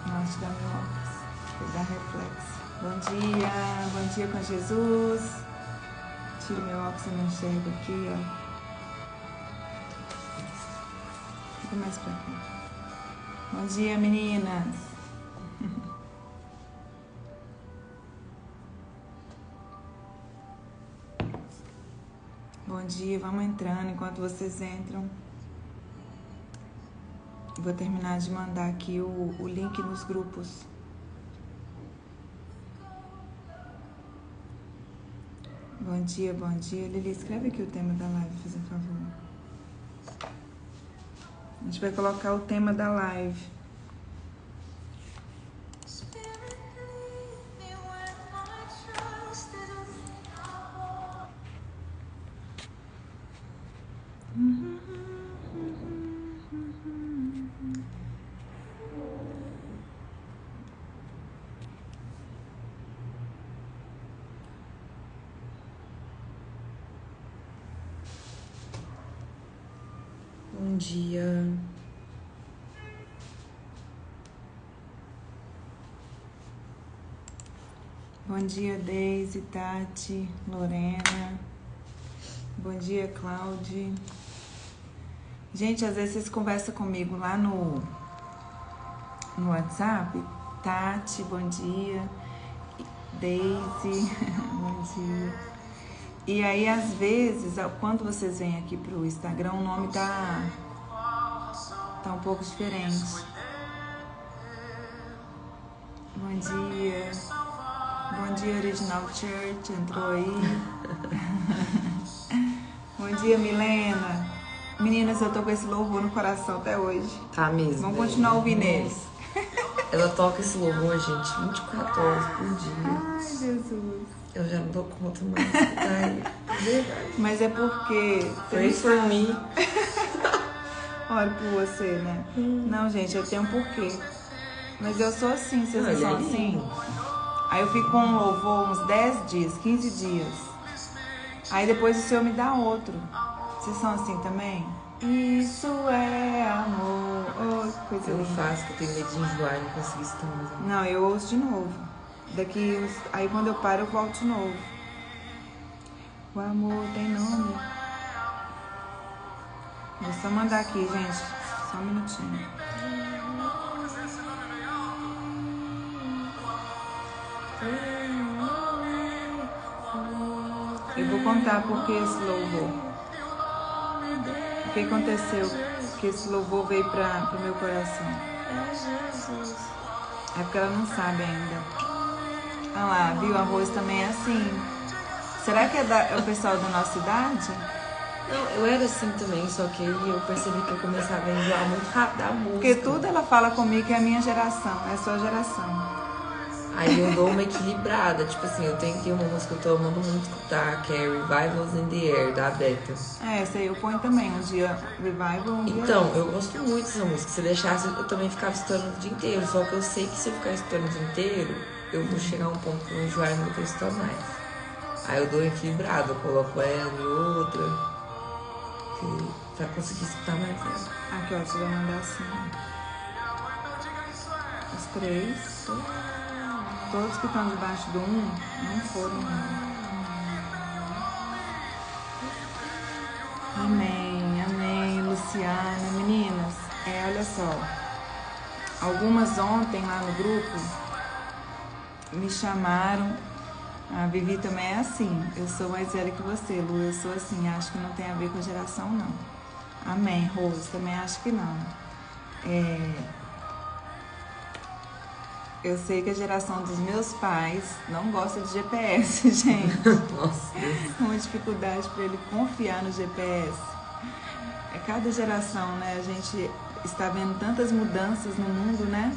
Nossa, dá meu óculos. Vou dar reflexo. Bom dia com Jesus. Tiro meu óculos e não enxergo aqui, ó. Fica mais pra cá. Bom dia, meninas. Bom dia, vamos entrando. Enquanto vocês entram, vou terminar de mandar aqui o link nos grupos. Bom dia, bom dia. Lili, escreve aqui o tema da live, faz um favor. A gente vai colocar o tema da live. Bom dia. Bom dia, Deise, Tati, Lorena. Bom dia, Cláudia. Gente, às vezes vocês conversam comigo lá no WhatsApp. Tati, bom dia. Deise, bom dia. E aí, às vezes, quando vocês vêm aqui pro Instagram, o nome tá um pouco diferente. Bom dia. Bom dia, Original Church, entrou aí. Bom dia, Milena. Meninas, eu tô com esse louvor no coração até hoje. Tá mesmo. Vamos continuar ouvindo eles. Ela toca esse louvor, gente, 24 horas por dia. Ai, Jesus. Eu já não dou conta mais. Ai, verdade. Mas é porque... Pray for me. Oro por você, né? Não, gente, eu tenho um porquê. Mas eu sou assim, vocês não são assim? Aí eu fico com um louvor uns 10 dias, 15 dias. Aí depois o Senhor me dá outro. Vocês são assim também? Isso é amor. Oh, que coisa Eu não linda. faço, que eu tenho medo de enjoar e não conseguir estar mais. Não, eu ouço de novo. Aí quando eu paro, eu volto de novo. O amor tem nome. Vou só mandar aqui, gente. Só um minutinho. Eu vou contar por que esse louvor. O que aconteceu que esse louvor veio para o meu coração. É porque ela não sabe ainda. Olha lá, viu? O arroz também é assim. Será que é o pessoal da nossa idade? Não, eu era assim também, só que aí eu percebi que eu começava a enjoar muito rápido a música. Porque tudo ela fala comigo que é a minha geração, é a sua geração. Aí eu dou uma equilibrada, tipo assim, eu tenho que uma música que eu tô amando muito escutar, que é Revivals in the Air, da Bethel. Essa aí eu ponho também, um dia Revival, um dia... Então, eu gosto muito dessa música. Se deixasse, eu também ficava estourando o dia inteiro. Só que eu sei que se eu ficar estourando o dia inteiro, eu vou chegar a um ponto que eu vou enjoar e não vou estar mais. Aí eu dou uma equilibrada, eu coloco ela e outra, pra conseguir escutar mais ela. Aqui, ó, você vai mandar assim. Os 3. Todos que estão debaixo do 1 não foram. Amém, amém, Luciana. Meninas, olha só. Algumas ontem lá no grupo me chamaram. A Vivi também é assim. Eu sou mais velha que você, Lu. Eu sou assim. Acho que não tem a ver com a geração, não. Amém, Rose. Também acho que não. Eu sei que a geração dos meus pais não gosta de GPS, gente. Nossa, Deus. Uma dificuldade para ele confiar no GPS. É cada geração, né? A gente está vendo tantas mudanças no mundo, né?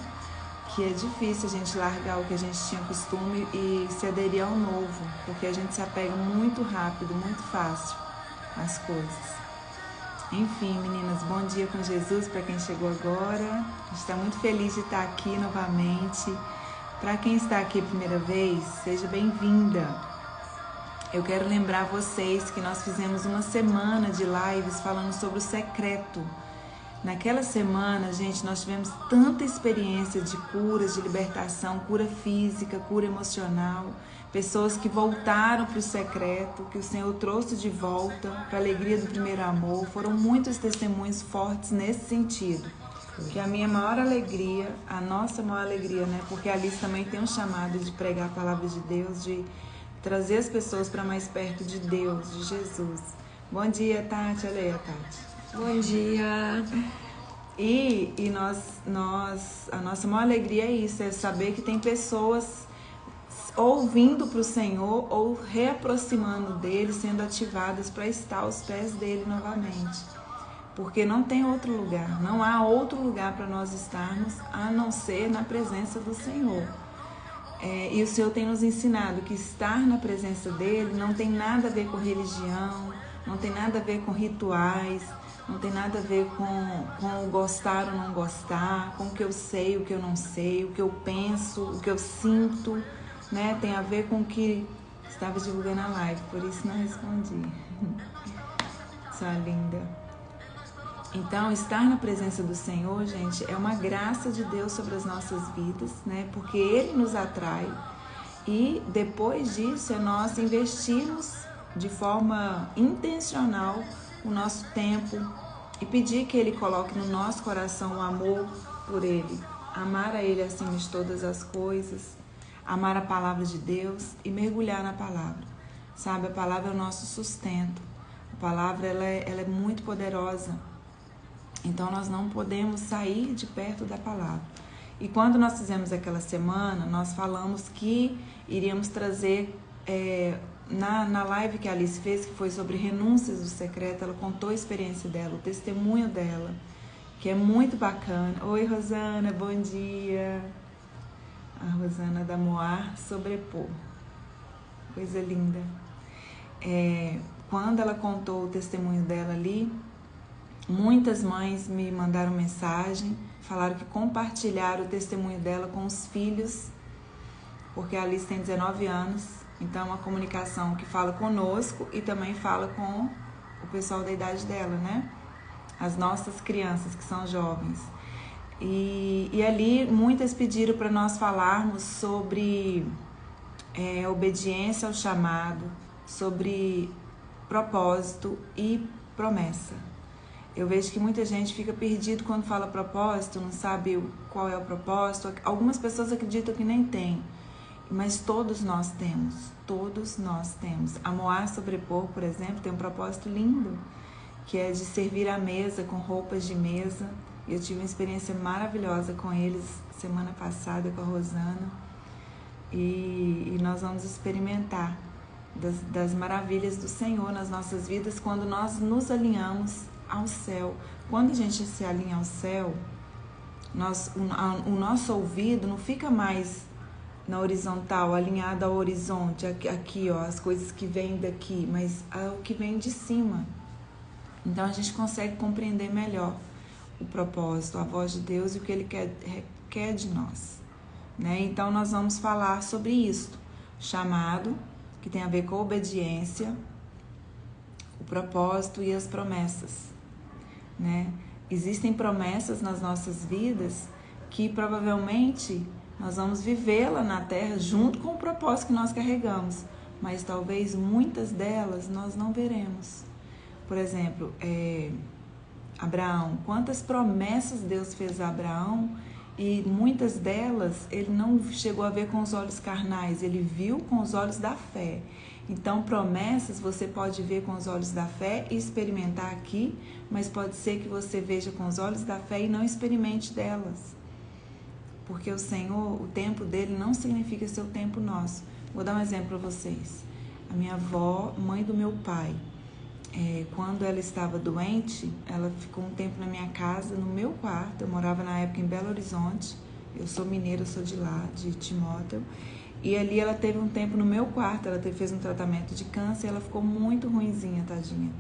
Que é difícil a gente largar o que a gente tinha costume e se aderir ao novo, porque a gente se apega muito rápido, muito fácil às coisas. Enfim, meninas, bom dia com Jesus para quem chegou agora. A gente está muito feliz de estar aqui novamente. Para quem está aqui a primeira vez, seja bem-vinda. Eu quero lembrar vocês que nós fizemos uma semana de lives falando sobre o secreto. Naquela semana, gente, nós tivemos tanta experiência de curas, de libertação, cura física, cura emocional, pessoas que voltaram para o secreto, que o Senhor trouxe de volta para a alegria do primeiro amor. Foram muitos testemunhos fortes nesse sentido. Que a minha maior alegria, a nossa maior alegria, né? Porque a Alice também tem um chamado de pregar a palavra de Deus, de trazer as pessoas para mais perto de Deus, de Jesus. Bom dia, Tati. Olha aí a Tati. Bom dia! E a nossa maior alegria é isso, é saber que tem pessoas ouvindo para o Senhor ou reaproximando dele, sendo ativadas para estar aos pés dele novamente. Porque não tem outro lugar, não há outro lugar para nós estarmos a não ser na presença do Senhor. E o Senhor tem nos ensinado que estar na presença dele não tem nada a ver com religião, não tem nada a ver com rituais, não tem nada a ver com o gostar ou não gostar, com o que eu sei, o que eu não sei, o que eu penso, o que eu sinto, né? Tem a ver com o que estava divulgando a live, por isso não respondi. Sua linda. Então, estar na presença do Senhor, gente, é uma graça de Deus sobre as nossas vidas, né? Porque Ele nos atrai e depois disso é nós investirmos de forma intencional o nosso tempo e pedir que Ele coloque no nosso coração o amor por Ele, amar a Ele acima de todas as coisas, amar a palavra de Deus e mergulhar na palavra. Sabe, a palavra é o nosso sustento, a palavra ela é muito poderosa, então nós não podemos sair de perto da palavra. E quando nós fizemos aquela semana, nós falamos que iríamos trazer... Na live que a Alice fez, que foi sobre renúncias do secreto, ela contou a experiência dela, o testemunho dela, que é muito bacana. Oi, Rosana, bom dia. A Rosana da Moar Sobrepor. Coisa linda. Quando ela contou o testemunho dela ali, muitas mães me mandaram mensagem, falaram que compartilharam o testemunho dela com os filhos, porque a Alice tem 19 anos. Então, é uma comunicação que fala conosco e também fala com o pessoal da idade dela, né? As nossas crianças, que são jovens. E ali, muitas pediram para nós falarmos sobre obediência ao chamado, sobre propósito e promessa. Eu vejo que muita gente fica perdido quando fala propósito, não sabe qual é o propósito. Algumas pessoas acreditam que nem tem. Mas todos nós temos. A Moar Sobrepor, por exemplo, tem um propósito lindo, que é de servir à mesa com roupas de mesa. Eu tive uma experiência maravilhosa com eles semana passada com a Rosana. E nós vamos experimentar das maravilhas do Senhor nas nossas vidas quando nós nos alinhamos ao céu. Quando a gente se alinha ao céu, o nosso ouvido não fica mais na horizontal, alinhada ao horizonte, aqui, ó, as coisas que vêm daqui, mas o que vem de cima. Então a gente consegue compreender melhor o propósito, a voz de Deus e o que Ele quer de nós, né? Então nós vamos falar sobre isso, chamado, que tem a ver com a obediência, o propósito e as promessas, né? Existem promessas nas nossas vidas que provavelmente nós vamos vivê-la na terra junto com o propósito que nós carregamos, mas talvez muitas delas nós não veremos. Por exemplo, Abraão, quantas promessas Deus fez a Abraão e muitas delas ele não chegou a ver com os olhos carnais, ele viu com os olhos da fé. Então, promessas você pode ver com os olhos da fé e experimentar aqui, mas pode ser que você veja com os olhos da fé e não experimente delas. Porque o Senhor, o tempo dele não significa ser o tempo nosso. Vou dar um exemplo para vocês. A minha avó, mãe do meu pai, quando ela estava doente, ela ficou um tempo na minha casa, no meu quarto. Eu morava na época em Belo Horizonte. Eu sou mineira, eu sou de lá, de Timóteo. E ali ela teve um tempo no meu quarto. Ela fez um tratamento de câncer e ela ficou muito ruinzinha, tadinha.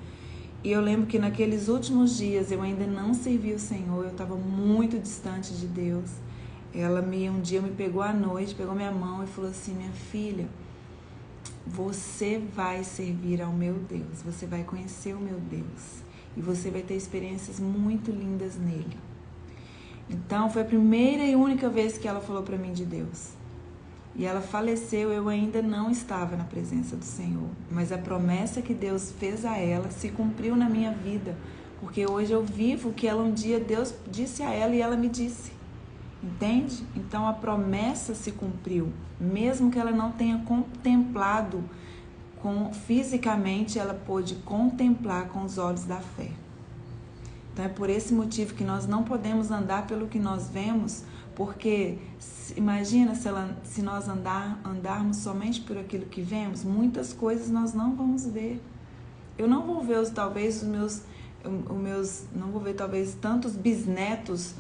E eu lembro que naqueles últimos dias eu ainda não servi o Senhor. Eu estava muito distante de Deus. Ela um dia me pegou à noite, pegou minha mão e falou assim: minha filha, você vai servir ao meu Deus, você vai conhecer o meu Deus. e você vai ter experiências muito lindas nele. Então, foi a primeira e única vez que ela falou para mim de Deus. E ela faleceu, eu ainda não estava na presença do Senhor. Mas a promessa que Deus fez a ela se cumpriu na minha vida. Porque hoje eu vivo o que ela um dia Deus disse a ela e ela me disse. Entende? Então a promessa se cumpriu. Mesmo que ela não tenha contemplado fisicamente, ela pôde contemplar com os olhos da fé. Então é por esse motivo que nós não podemos andar pelo que nós vemos, porque imagina se nós andarmos somente por aquilo que vemos, muitas coisas nós não vamos ver. Eu não vou ver não vou ver talvez tantos bisnetos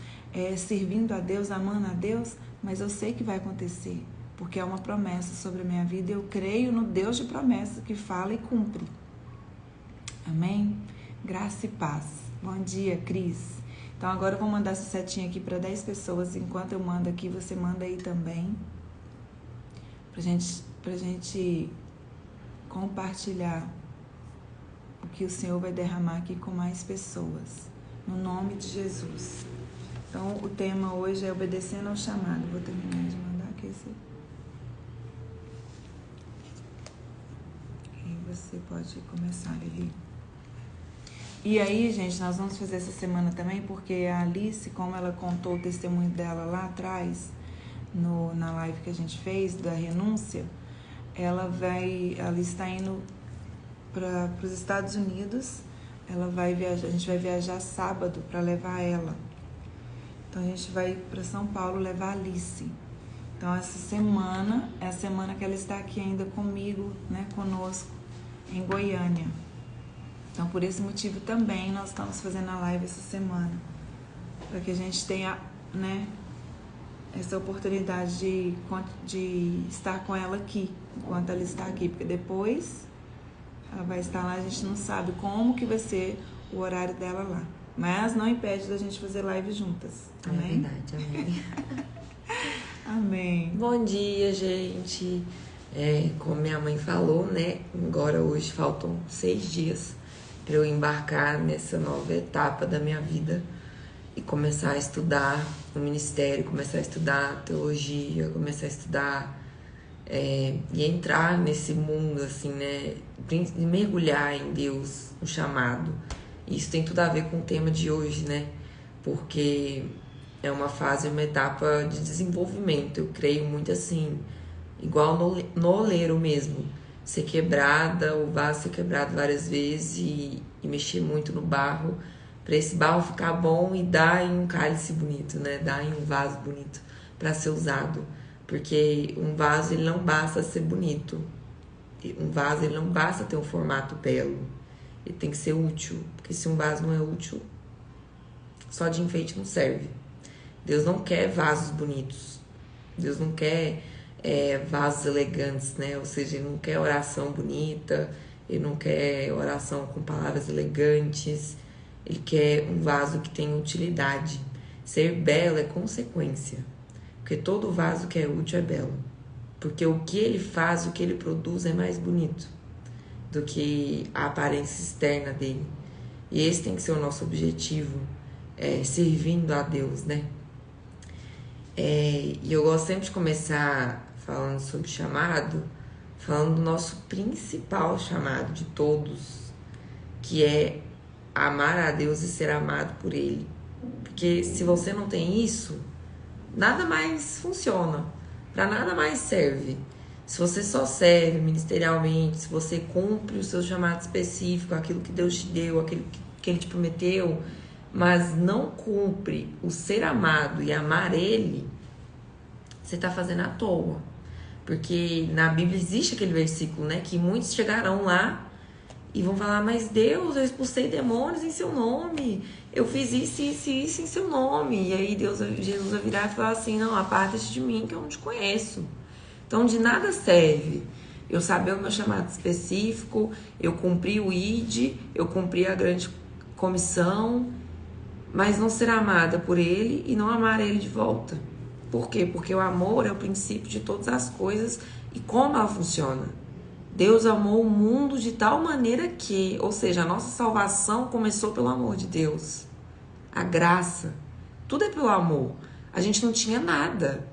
servindo a Deus, amando a Deus, mas eu sei que vai acontecer, porque é uma promessa sobre a minha vida e eu creio no Deus de promessa que fala e cumpre. Amém? Graça e paz. Bom dia, Cris. Então agora eu vou mandar essa setinha aqui para 10 pessoas. Enquanto eu mando aqui, você manda aí também. Pra gente compartilhar o que o Senhor vai derramar aqui com mais pessoas. No nome de Jesus. Então o tema hoje é obedecendo ao chamado. Vou terminar de mandar aqui esse. E você pode começar, Lili. E aí, gente, nós vamos fazer essa semana também, porque a Alice, como ela contou o testemunho dela lá atrás, na live que a gente fez, da renúncia, ela está indo para os Estados Unidos, a gente vai viajar sábado para levar ela. Então a gente vai para São Paulo levar a Alice. Então essa semana é a semana que ela está aqui ainda comigo, né, conosco, em Goiânia. Então, por esse motivo também, nós estamos fazendo a live essa semana. Para que a gente tenha, né, essa oportunidade de estar com ela aqui, enquanto ela está aqui. Porque depois ela vai estar lá, a gente não sabe como que vai ser o horário dela lá. Mas não impede da gente fazer live juntas. Amém? É verdade, amém. Amém. Bom dia, gente. Como minha mãe falou, né? Agora hoje faltam 6 dias para eu embarcar nessa nova etapa da minha vida e começar a estudar o ministério, começar a estudar teologia, começar a estudar e entrar nesse mundo, assim, né? Mergulhar em Deus, o chamado. Isso tem tudo a ver com o tema de hoje, né? Porque é uma fase, uma etapa de desenvolvimento. Eu creio muito assim, igual no oleiro mesmo. Ser quebrada, o vaso ser quebrado várias vezes e mexer muito no barro, para esse barro ficar bom e dar em um cálice bonito, né? Dar em um vaso bonito para ser usado. Porque um vaso, ele não basta ser bonito. Um vaso, ele não basta ter um formato belo. Ele tem que ser útil. Porque se um vaso não é útil, só de enfeite não serve. Deus não quer vasos bonitos. Deus não quer vasos elegantes, né? Ou seja, ele não quer oração bonita, ele não quer oração com palavras elegantes, ele quer um vaso que tenha utilidade. Ser belo é consequência, porque todo vaso que é útil é belo, porque o que ele faz, o que ele produz é mais bonito do que a aparência externa dele. E esse tem que ser o nosso objetivo, servindo a Deus, né? E eu gosto sempre de começar falando sobre chamado, falando do nosso principal chamado de todos, que é amar a Deus e ser amado por Ele. Porque se você não tem isso, nada mais funciona, para nada mais serve. Se você só serve ministerialmente, se você cumpre o seu chamado específico, aquilo que Deus te deu, aquilo que Ele te prometeu, mas não cumpre o ser amado e amar Ele, você está fazendo à toa. Porque na Bíblia existe aquele versículo, né? Que muitos chegarão lá e vão falar: mas Deus, eu expulsei demônios em seu nome, eu fiz isso, isso e isso em seu nome. E aí Jesus vai virar e falar assim: não, aparta-te de mim que eu não te conheço. Então de nada serve eu saber o meu chamado específico, eu cumpri o ID, eu cumpri a grande comissão, mas não ser amada por Ele e não amar Ele de volta. Por quê? Porque o amor é o princípio de todas as coisas. E como ela funciona? Deus amou o mundo de tal maneira que, ou seja, a nossa salvação começou pelo amor de Deus. A graça. Tudo é pelo amor. A gente não tinha nada.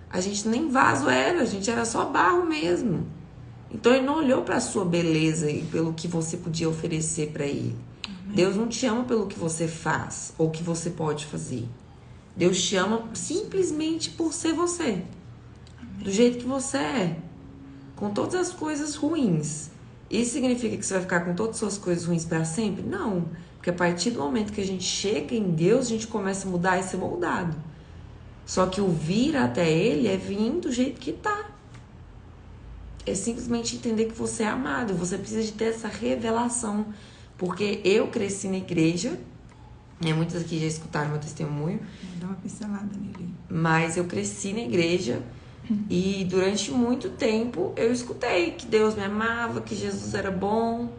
A gente nem vaso era, a gente era só barro mesmo. Então ele não olhou para a sua beleza e pelo que você podia oferecer para ele. Amém. Deus não te ama pelo que você faz ou que você pode fazer. Deus te ama simplesmente por ser você. Amém. Do jeito que você é. Com todas as coisas ruins. Isso significa que você vai ficar com todas as suas coisas ruins para sempre? Não. Porque a partir do momento que a gente chega em Deus, a gente começa a mudar e ser moldado. Só que o vir até Ele é vir do jeito que tá. É simplesmente entender que você é amado. Você precisa de ter essa revelação. Porque eu cresci na igreja. Muitos aqui já escutaram meu testemunho. Dá uma pincelada nele. Mas eu cresci na igreja. E durante muito tempo eu escutei que Deus me amava, que Jesus era bom.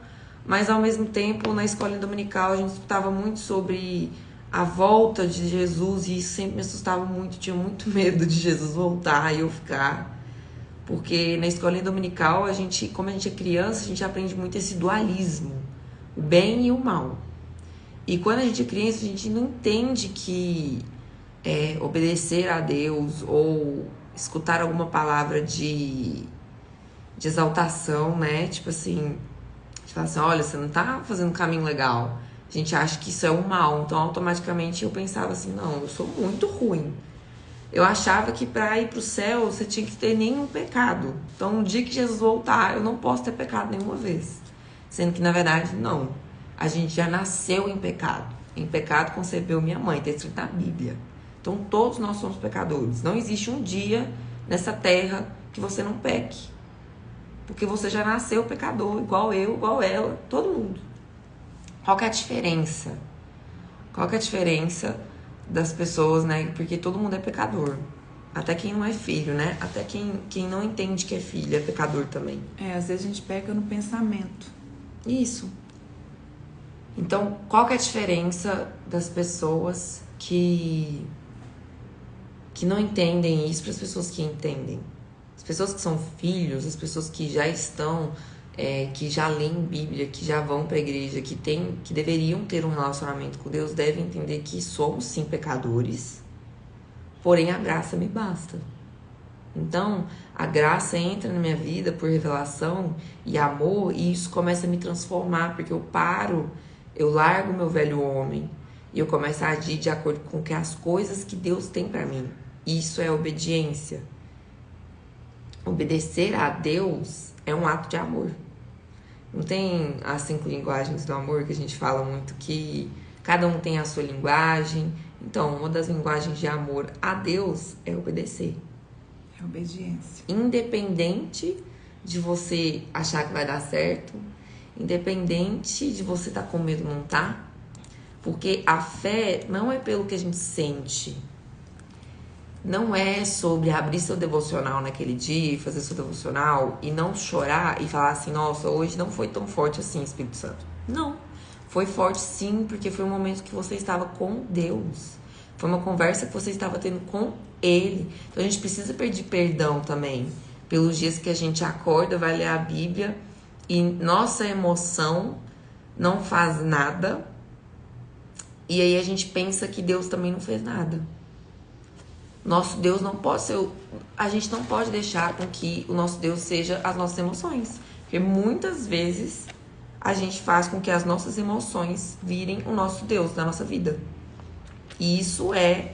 Mas ao mesmo tempo, na escola dominical, a gente escutava muito sobre a volta de Jesus, e isso sempre me assustava muito. Tinha muito medo de Jesus voltar e eu ficar. Porque na escola dominical, como a gente é criança, a gente aprende muito esse dualismo, o bem e o mal. E quando a gente é criança, a gente não entende que obedecer a Deus ou escutar alguma palavra de exaltação, né? Tipo assim, a gente fala assim, olha, você não tá fazendo um caminho legal. A gente acha que isso é o mal. Então, automaticamente, eu pensava assim, não, eu sou muito ruim. Eu achava que para ir pro céu, você tinha que ter nenhum pecado. Então, no dia que Jesus voltar, eu não posso ter pecado nenhuma vez. Sendo que, na verdade, não. A gente já nasceu em pecado. Em pecado concebeu minha mãe, está escrito na Bíblia. Então, todos nós somos pecadores. Não existe um dia nessa terra que você não peque. Porque você já nasceu pecador, igual eu, igual ela, todo mundo. Qual que é a diferença? Qual que é a diferença das pessoas, né? Porque todo mundo é pecador. Até quem não é filho, né? Até quem não entende que é filho é pecador também. Às vezes a gente peca no pensamento. Isso. Então, qual que é a diferença das pessoas que não entendem isso para as pessoas que entendem? As pessoas que são filhos, as pessoas que já estão, que já leem Bíblia, que já vão para a igreja, que deveriam ter um relacionamento com Deus, devem entender que somos sim pecadores, porém a graça me basta. Então, a graça entra na minha vida por revelação e amor, e isso começa a me transformar, porque eu largo meu velho homem e eu começo a agir de acordo com as coisas que Deus tem para mim. Isso é obediência. Obedecer a Deus é um ato de amor. Não tem as 5 linguagens do amor que a gente fala muito, que cada um tem a sua linguagem. Então, uma das linguagens de amor a Deus é obedecer. É obediência. Independente de você achar que vai dar certo, independente de você estar com medo ou não tá, porque a fé não é pelo que a gente sente. Não é sobre abrir seu devocional naquele dia e fazer seu devocional e não chorar e falar assim, nossa, hoje não foi tão forte assim, Espírito Santo. Não, foi forte sim, porque foi um momento que você estava com Deus. Foi uma conversa que você estava tendo com Ele. Então a gente precisa pedir perdão também pelos dias que a gente acorda, vai ler a Bíblia e nossa emoção não faz nada. E aí a gente pensa que Deus também não fez nada. Nosso Deus não pode ser... A gente não pode deixar com que o nosso Deus seja as nossas emoções. Porque muitas vezes a gente faz com que as nossas emoções virem o nosso Deus na nossa vida. E isso é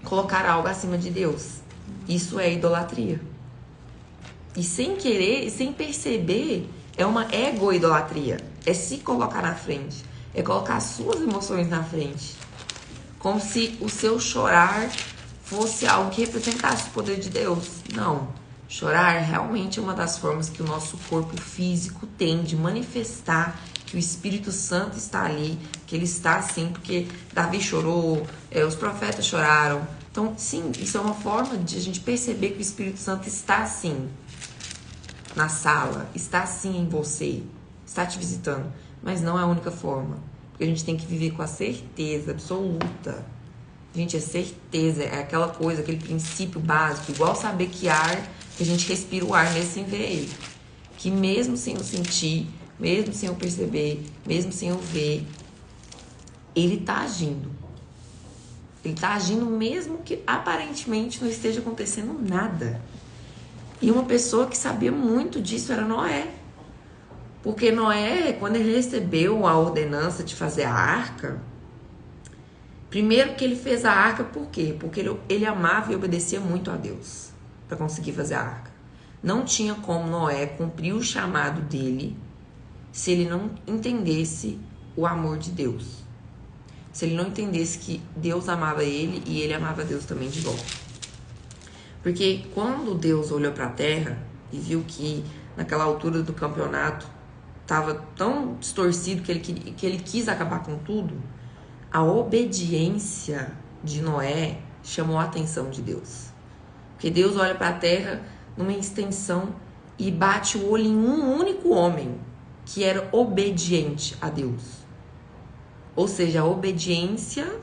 colocar algo acima de Deus. Isso é idolatria. E sem querer, sem perceber, é uma ego-idolatria. É se colocar na frente. É colocar as suas emoções na frente. Como se o seu chorar fosse algo que representasse o poder de Deus. Não. Chorar realmente é uma das formas que o nosso corpo físico tem de manifestar que o Espírito Santo está ali, que ele está assim, porque Davi chorou, os profetas choraram. Então, sim, isso é uma forma de a gente perceber que o Espírito Santo está assim na sala, está assim em você, está te visitando. Mas não é a única forma, porque a gente tem que viver com a certeza absoluta. Gente, é certeza, é aquela coisa, aquele princípio básico, igual saber que ar, que a gente respira o ar mesmo sem ver ele. que mesmo sem eu sentir, mesmo sem eu perceber, mesmo sem eu ver, ele tá agindo. Ele tá agindo mesmo que aparentemente não esteja acontecendo nada. E uma pessoa que sabia muito disso era Noé. Porque Noé, quando ele recebeu a ordenança de fazer a arca, primeiro que ele fez a arca, por quê? Porque ele amava e obedecia muito a Deus para conseguir fazer a arca. Não tinha como Noé cumprir o chamado dele se ele não entendesse o amor de Deus. Se ele não entendesse que Deus amava ele e ele amava Deus também de volta. Porque quando Deus olhou para a terra e viu que naquela altura do campeonato estava tão distorcido que ele quis acabar com tudo, a obediência de Noé chamou a atenção de Deus. Porque Deus olha para a terra numa extensão e bate o olho em um único homem que era obediente a Deus. Ou seja, a obediência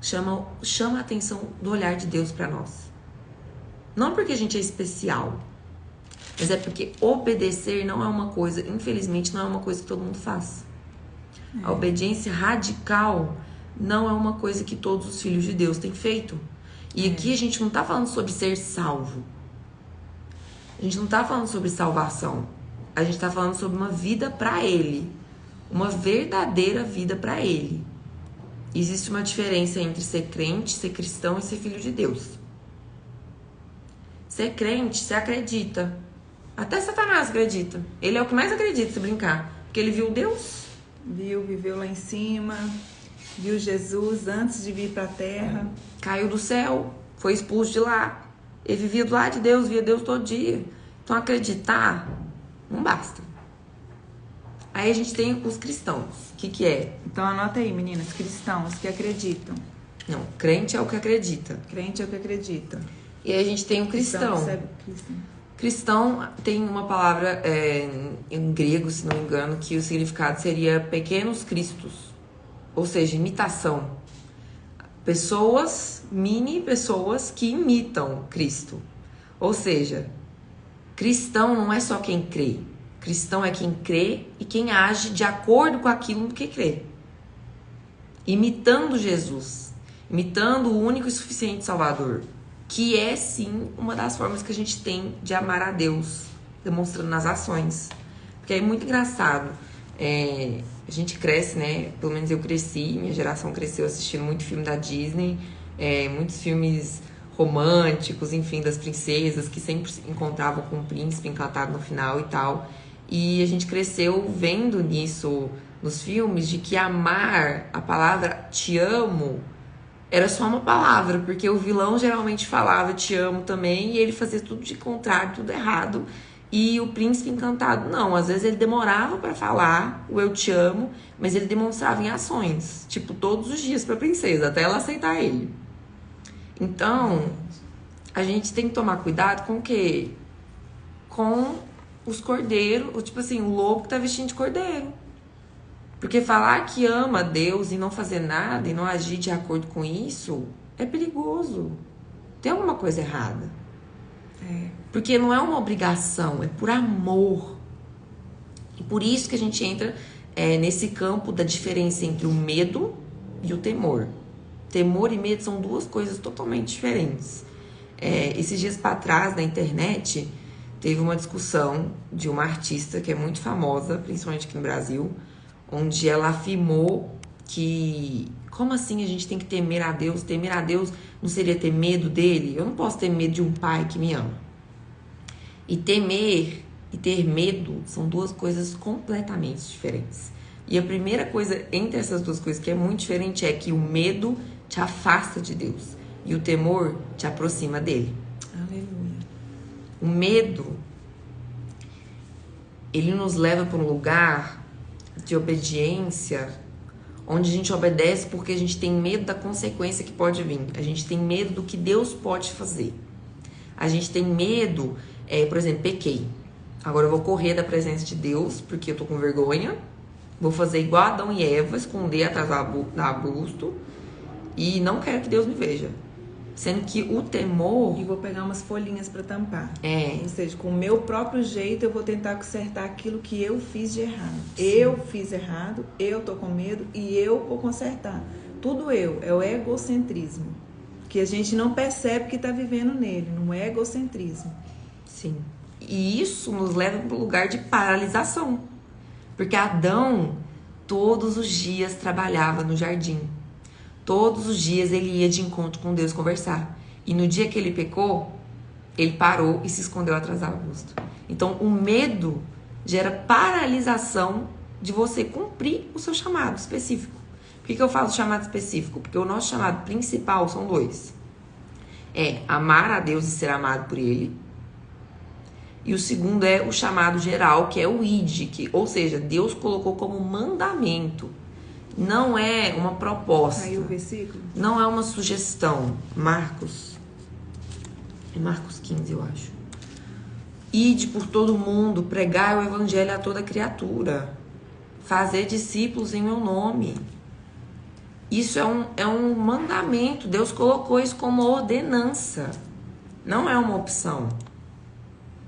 chama a atenção do olhar de Deus para nós. Não porque a gente é especial, mas é porque obedecer não é uma coisa, infelizmente, não é uma coisa que todo mundo faz. A obediência radical não é uma coisa que todos os filhos de Deus têm feito. E aqui a gente não está falando sobre ser salvo. A gente não está falando sobre salvação. A gente está falando sobre uma vida para Ele. Uma verdadeira vida para Ele. Existe uma diferença entre ser crente, ser cristão e ser filho de Deus. Ser crente, você acredita. Até Satanás acredita. Ele é o que mais acredita, se brincar. Porque ele viu Deus. Viveu lá em cima. Viu Jesus antes de vir para a terra. Caiu do céu. Foi expulso de lá. Ele vivia do lado de Deus, via Deus todo dia. Então acreditar não basta. Aí a gente tem os cristãos. O que é? Então anota aí, meninas. Cristãos que acreditam. Não, crente é o que acredita. Crente é o que acredita. E aí a gente tem o cristão. Cristão tem uma palavra em grego, se não me engano, que o significado seria pequenos cristos. Ou seja, imitação. Mini pessoas que imitam Cristo. Ou seja, cristão não é só quem crê. Cristão é quem crê e quem age de acordo com aquilo que crê. Imitando Jesus. Imitando o único e suficiente Salvador. Que é, sim, uma das formas que a gente tem de amar a Deus. Demonstrando nas ações. Porque é muito engraçado. A gente cresce, né? Pelo menos eu cresci, minha geração cresceu assistindo muito filme da Disney. Muitos filmes românticos, enfim, das princesas que sempre se encontravam com um príncipe encantado no final e tal. E a gente cresceu vendo nisso nos filmes, de que amar, a palavra te amo, era só uma palavra, porque o vilão geralmente falava te amo também, e ele fazia tudo de contrário, tudo errado. E o príncipe encantado, não, às vezes ele demorava pra falar o eu te amo, mas ele demonstrava em ações, tipo, todos os dias pra princesa, até ela aceitar ele. Então, a gente tem que tomar cuidado com o quê? Com os cordeiros, tipo assim, o lobo que tá vestindo de cordeiro. Porque falar que ama Deus e não fazer nada e não agir de acordo com isso é perigoso. Tem alguma coisa errada. Porque não é uma obrigação, é por amor. E por isso que a gente entra nesse campo da diferença entre o medo e o temor. Temor e medo são duas coisas totalmente diferentes. Esses dias para trás, na internet, teve uma discussão de uma artista que é muito famosa, principalmente aqui no Brasil, onde ela afirmou que, como assim a gente tem que temer a Deus? Temer a Deus não seria ter medo dele? Eu não posso ter medo de um pai que me ama. E temer e ter medo são duas coisas completamente diferentes. E a primeira coisa entre essas duas coisas que é muito diferente é que o medo te afasta de Deus e o temor te aproxima dele. Aleluia. O medo, ele nos leva para um lugar de obediência, onde a gente obedece porque a gente tem medo da consequência que pode vir. A gente tem medo do que Deus pode fazer. A gente tem medo, por exemplo, pequei. Agora eu vou correr da presença de Deus porque eu tô com vergonha. Vou fazer igual Adão e Eva, esconder atrás do arbusto. E não quero que Deus me veja. Sendo que o temor... E vou pegar umas folhinhas para tampar. É. Ou seja, com o meu próprio jeito eu vou tentar consertar aquilo que eu fiz de errado. Sim. Eu fiz errado, eu tô com medo e eu vou consertar. Tudo eu, é o egocentrismo. Que a gente não percebe que tá vivendo nele, no egocentrismo. Sim. E isso nos leva para um lugar de paralisação. Porque Adão, todos os dias, trabalhava no jardim. Todos os dias ele ia de encontro com Deus conversar. E no dia que ele pecou, ele parou e se escondeu atrás do arbusto. Então, o medo gera paralisação de você cumprir o seu chamado específico. Por que eu falo chamado específico? Porque o nosso chamado principal são 2. É amar a Deus e ser amado por Ele. E o segundo é o chamado geral, que é o ID, ou seja, Deus colocou como mandamento. Não é uma proposta. Aí o versículo? Não é uma sugestão. Marcos 15, eu acho. Ide por todo mundo, pregai o evangelho a toda criatura. Fazer discípulos em meu nome. Isso é um mandamento. Deus colocou isso como ordenança. Não é uma opção.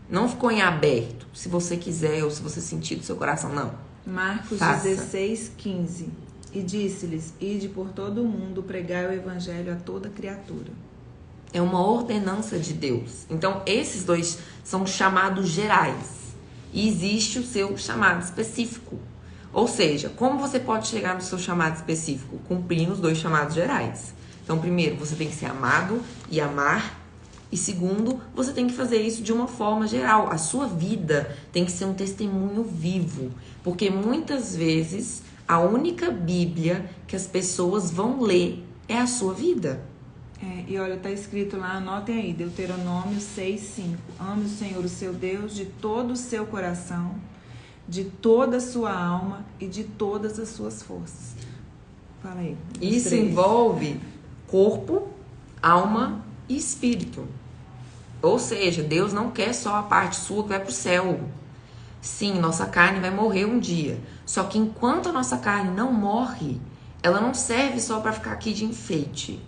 Não ficou em aberto. Se você quiser ou se você sentir do seu coração, não. Marcos 16, 15. E disse-lhes, ide por todo o mundo, pregai o evangelho a toda criatura. É uma ordenança de Deus. Então, esses 2 são chamados gerais. E existe o seu chamado específico. Ou seja, como você pode chegar no seu chamado específico? Cumprindo os 2 chamados gerais. Então, primeiro, você tem que ser amado e amar. E segundo, você tem que fazer isso de uma forma geral. A sua vida tem que ser um testemunho vivo. Porque muitas vezes a única Bíblia que as pessoas vão ler é a sua vida. E olha, tá escrito lá, anotem aí, Deuteronômio 6:5. Ame o Senhor, o seu Deus, de todo o seu coração, de toda a sua alma e de todas as suas forças. Fala aí. Isso envolve corpo, alma e espírito. Ou seja, Deus não quer só a parte sua que vai pro céu. Sim, nossa carne vai morrer um dia. Só que enquanto a nossa carne não morre, ela não serve só para ficar aqui de enfeite.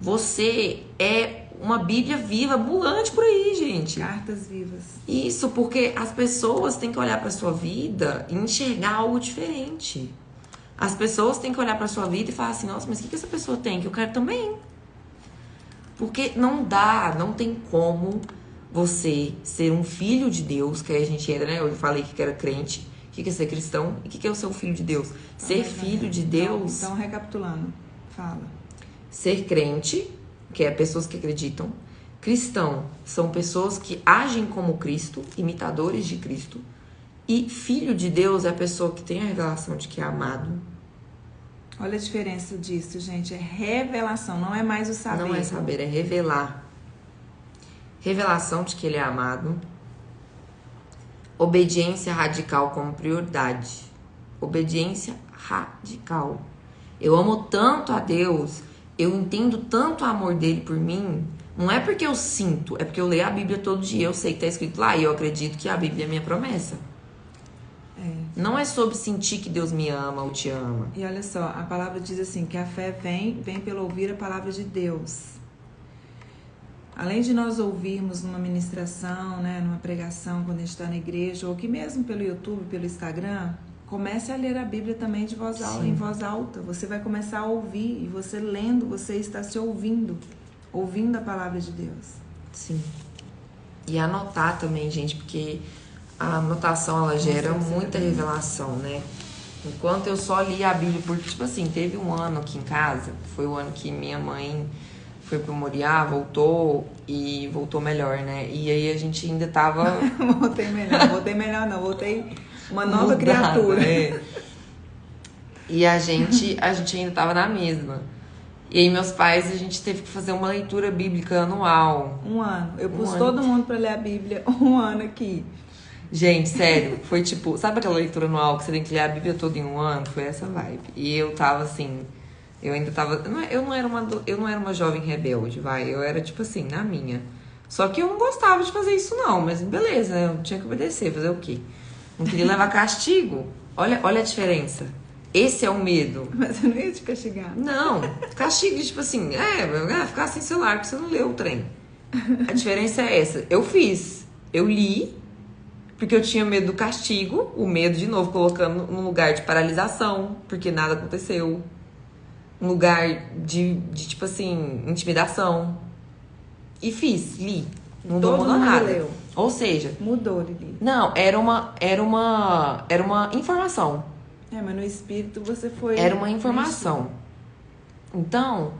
Você é uma Bíblia viva, ambulante por aí, gente. Cartas vivas. Isso, porque as pessoas têm que olhar para sua vida e enxergar algo diferente. As pessoas têm que olhar para sua vida e falar assim, nossa, mas o que essa pessoa tem que eu quero também? Porque não tem como você ser um filho de Deus, que aí a gente entra, né? Eu falei que era crente, o que é ser cristão e o que é o ser um filho de Deus. Ser filho de Deus... Então, recapitulando, fala. Ser crente, que é pessoas que acreditam. Cristão são pessoas que agem como Cristo, imitadores de Cristo. E filho de Deus é a pessoa que tem a revelação de que é amado. Olha a diferença disso, gente. É revelação, não é mais o saber. Não é saber, é revelar. Revelação de que ele é amado. Obediência radical como prioridade. Obediência radical. Eu amo tanto a Deus, eu entendo tanto o amor dele por mim. Não é porque eu sinto, é porque eu leio a Bíblia todo dia. Eu sei que está escrito lá e eu acredito que a Bíblia é minha promessa. Não é sobre sentir que Deus me ama ou te ama. E olha só, a palavra diz assim, que a fé vem pelo ouvir a palavra de Deus. Além de nós ouvirmos numa ministração, né, numa pregação, quando a gente está na igreja, ou que mesmo pelo YouTube, pelo Instagram, comece a ler a Bíblia também de voz alta, em voz alta. Você vai começar a ouvir, e você lendo, você está se ouvindo a palavra de Deus. Sim. E anotar também, gente, porque a anotação, ela gera muita revelação, né? Enquanto eu só li a Bíblia, porque, tipo assim, teve um ano aqui em casa, foi o ano que minha mãe foi pro Moriá, voltou melhor, né? E aí a gente ainda tava... voltei melhor não, voltei uma nova criatura. É. E a gente ainda tava na mesma. E aí meus pais, a gente teve que fazer uma leitura bíblica anual. Um ano. Eu pus todo mundo pra ler a Bíblia um ano aqui. Gente, sério, foi tipo... Sabe aquela leitura anual que você tem que ler a Bíblia toda em um ano? Foi essa vibe. E eu tava assim... Eu ainda tava... Eu não era uma jovem rebelde, vai. Eu era tipo assim, na minha. Só que eu não gostava de fazer isso não. Mas beleza, eu tinha que obedecer. Fazer o quê? Não queria levar castigo. Olha a diferença. Esse é o medo. Mas eu não ia te castigar. Não, castigo, tipo assim, ficar sem celular porque você não leu o trem. A diferença é essa. Eu li, porque eu tinha medo do castigo, o medo, de novo, colocando num lugar de paralisação, porque nada aconteceu. Um lugar de tipo assim, intimidação. E li. Não mudou nada. Leu. Ou seja... Mudou, Lili. Não, era uma informação. Mas no espírito você foi... Era uma informação. Então,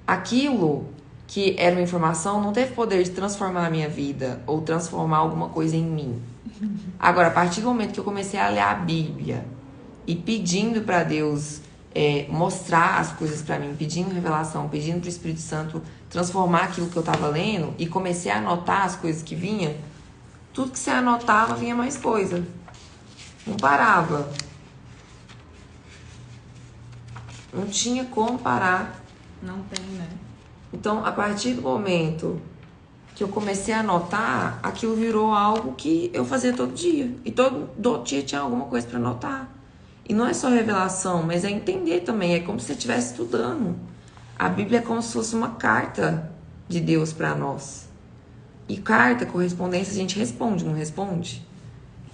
aquilo que era uma informação não teve poder de transformar a minha vida ou transformar alguma coisa em mim. Agora, a partir do momento que eu comecei a ler a Bíblia e pedindo para Deus mostrar as coisas para mim, pedindo revelação, pedindo para o Espírito Santo transformar aquilo que eu estava lendo e comecei a anotar as coisas que vinham, tudo que você anotava vinha mais coisa. Não parava. Não tinha como parar. Não tem, né? Então, a partir do momento que eu comecei a anotar, aquilo virou algo que eu fazia todo dia. E todo dia tinha alguma coisa para anotar. E não é só revelação, mas é entender também. É como se você estivesse estudando. A Bíblia é como se fosse uma carta de Deus para nós. E carta, correspondência, a gente responde, não responde?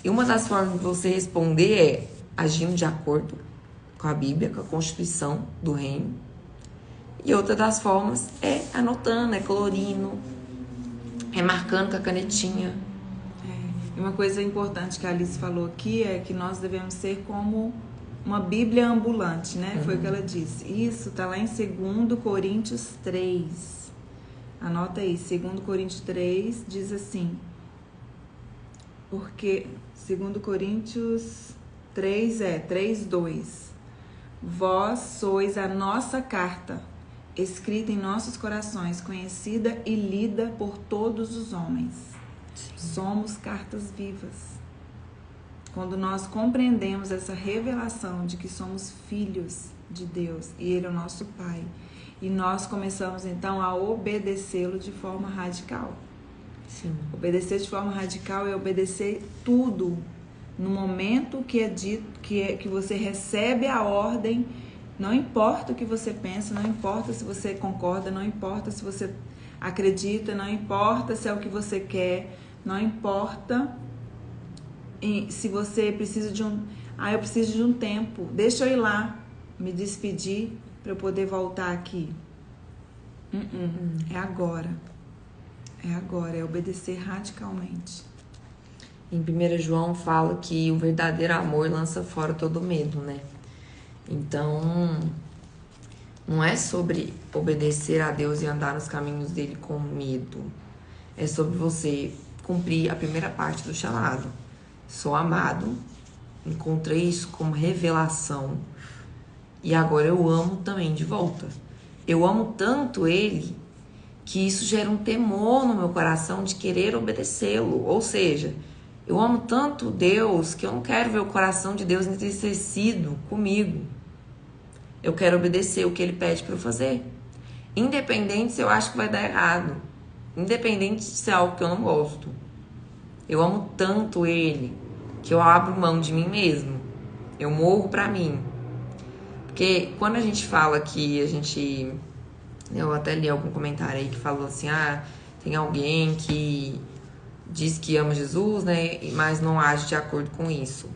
E uma das formas de você responder é agindo de acordo com a Bíblia, com a Constituição do Reino. E outra das formas é anotando, é colorindo, é marcando com a canetinha. E uma coisa importante que a Alice falou aqui é que nós devemos ser como uma Bíblia ambulante, né? Foi o que ela disse. Isso tá lá em 2 Coríntios 3. Anota aí, 2 Coríntios 3 diz assim, porque 2 Coríntios 3:2. Vós sois a nossa carta, escrita em nossos corações, conhecida e lida por todos os homens. Sim. Somos cartas vivas. Quando nós compreendemos essa revelação de que somos filhos de Deus e Ele é o nosso Pai, e nós começamos então a obedecê-lo de forma radical. Sim. Obedecer de forma radical é obedecer tudo. No momento que é dito, que você recebe a ordem, não importa o que você pensa, não importa se você concorda, não importa se você acredita, não importa se é o que você quer, não importa se você precisa de eu preciso de um tempo, deixa eu ir lá, me despedir para eu poder voltar aqui. É agora. É agora, é obedecer radicalmente. Em 1 João fala que o verdadeiro amor lança fora todo medo, né? Então, não é sobre obedecer a Deus e andar nos caminhos dele com medo. É sobre você cumprir a primeira parte do chamado. Sou amado, encontrei isso como revelação e agora eu amo também de volta. Eu amo tanto ele que isso gera um temor no meu coração de querer obedecê-lo. Ou seja, eu amo tanto Deus que eu não quero ver o coração de Deus entristecido comigo. Eu quero obedecer o que ele pede para eu fazer. Independente se eu acho que vai dar errado. Independente se é algo que eu não gosto. Eu amo tanto ele que eu abro mão de mim mesmo. Eu morro pra mim. Porque quando a gente fala que eu até li algum comentário aí que falou assim, tem alguém que diz que ama Jesus, né, mas não age de acordo com isso.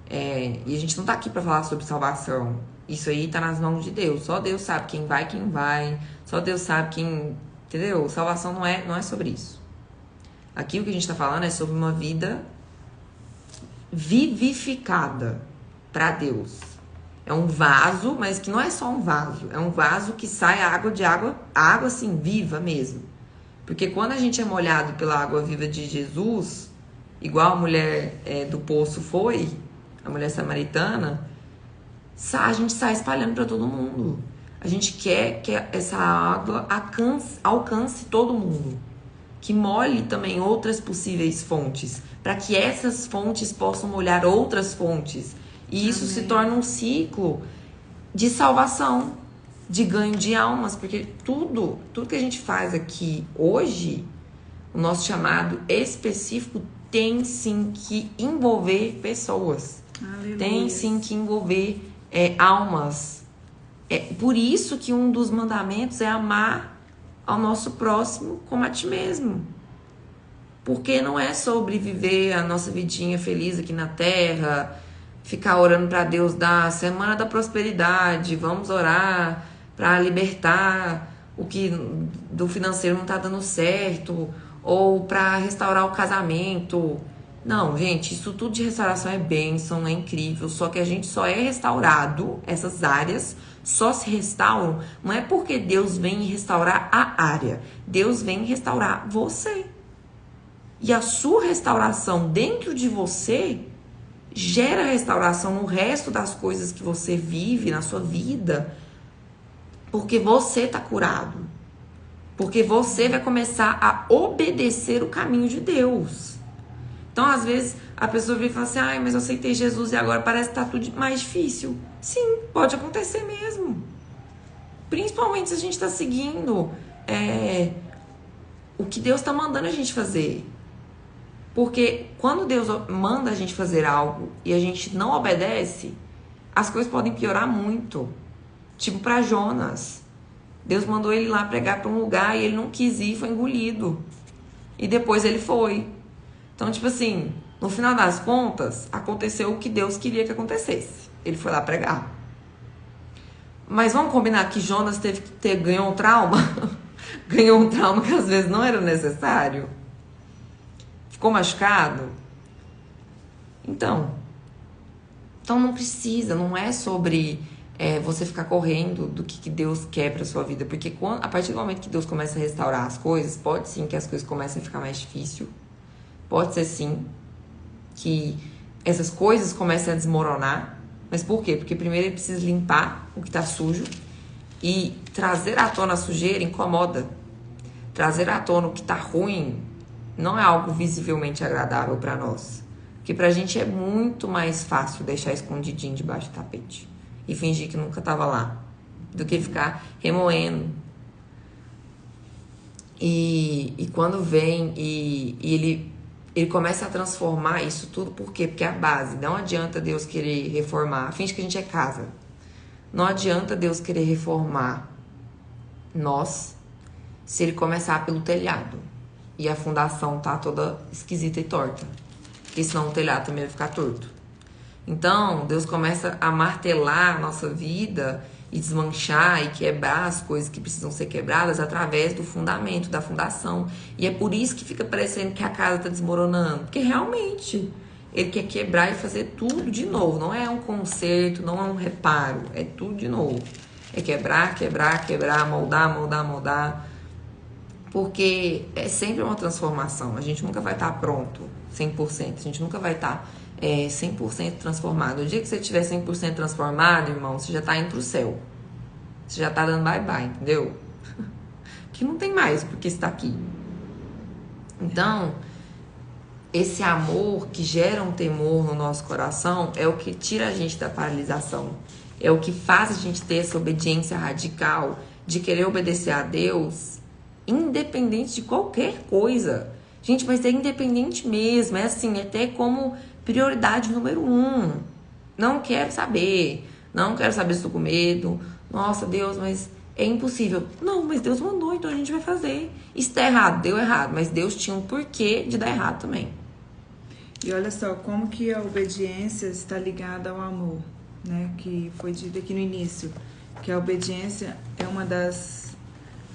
E a gente não tá aqui pra falar sobre salvação. Isso aí tá nas mãos de Deus. Só Deus sabe quem vai. Só Deus sabe quem... Entendeu? Salvação não é sobre isso. Aqui o que a gente tá falando é sobre uma vida vivificada pra Deus. É um vaso, mas que não é só um vaso. É um vaso que sai água assim, viva mesmo. Porque quando a gente é molhado pela água viva de Jesus, igual a mulher do poço foi, a mulher samaritana, a gente sai espalhando para todo mundo. A gente quer que essa água alcance todo mundo. Que molhe também outras possíveis fontes. Para que essas fontes possam molhar outras fontes. E isso se torna um ciclo de salvação, de ganho de almas. Porque tudo que a gente faz aqui hoje, o nosso chamado específico, tem sim que envolver pessoas. Aleluia. Tem sim que envolver almas. Por isso que um dos mandamentos é amar ao nosso próximo como a ti mesmo. Porque não é sobre viver a nossa vidinha feliz aqui na terra, ficar orando para Deus da semana da prosperidade, vamos orar para libertar o que do financeiro não tá dando certo, ou para restaurar o casamento. Não, gente, isso tudo de restauração é bênção, é incrível, só que a gente só é restaurado, essas áreas só se restauram, não é porque Deus vem restaurar a área, Deus vem restaurar você. E a sua restauração dentro de você gera restauração no resto das coisas que você vive na sua vida, porque você está curado. Porque você vai começar a obedecer o caminho de Deus. Então, às vezes, a pessoa vem e fala assim, ai, mas eu aceitei Jesus e agora parece que tá tudo mais difícil. Sim, pode acontecer mesmo. Principalmente se a gente está seguindo o que Deus está mandando a gente fazer. Porque quando Deus manda a gente fazer algo e a gente não obedece, as coisas podem piorar muito. Tipo para Jonas. Deus mandou ele lá pregar para um lugar e ele não quis ir, foi engolido. E depois ele foi. Então, tipo assim, no final das contas, aconteceu o que Deus queria que acontecesse. Ele foi lá pregar. Mas vamos combinar que Jonas ganhou um trauma? Ganhou um trauma que às vezes não era necessário. Ficou machucado? Então não precisa, não é sobre você ficar correndo do que Deus quer pra sua vida. Porque a partir do momento que Deus começa a restaurar as coisas, pode sim que as coisas comecem a ficar mais difíceis. Pode ser sim que essas coisas comecem a desmoronar. Mas por quê? Porque primeiro ele precisa limpar o que tá sujo. E trazer à tona a sujeira incomoda. Trazer à tona o que tá ruim não é algo visivelmente agradável para nós. Porque pra gente é muito mais fácil deixar escondidinho debaixo do tapete e fingir que nunca tava lá, do que ficar remoendo. E quando vem e ele começa a transformar isso tudo, por quê? Porque é a base. Não adianta Deus querer reformar. Finge que a gente é casa. Não adianta Deus querer reformar nós se ele começar pelo telhado e a fundação tá toda esquisita e torta. Porque senão o telhado também vai ficar torto. Então, Deus começa a martelar a nossa vida e desmanchar e quebrar as coisas que precisam ser quebradas através do fundamento, da fundação. E é por isso que fica parecendo que a casa tá desmoronando. Porque realmente ele quer quebrar e fazer tudo de novo. Não é um conserto, não é um reparo. É tudo de novo. É quebrar, quebrar, quebrar, moldar, moldar, moldar. Porque é sempre uma transformação. A gente nunca vai estar pronto 100%. A gente nunca vai estar 100% transformado. O dia que você estiver 100% transformado, irmão, você já está indo pro céu. Você já está dando bye-bye, entendeu? Que não tem mais porque está aqui. Então, esse amor que gera um temor no nosso coração é o que tira a gente da paralisação. É o que faz a gente ter essa obediência radical de querer obedecer a Deus independente de qualquer coisa. Gente, mas é independente mesmo. É assim, é ter como prioridade número 1. Não quero saber. Não quero saber se estou com medo. Nossa, Deus, mas é impossível. Não, mas Deus mandou, então a gente vai fazer. Isso tá errado, deu errado. Mas Deus tinha um porquê de dar errado também. E olha só, como que a obediência está ligada ao amor, né? Que foi dito aqui no início. Que a obediência é uma das...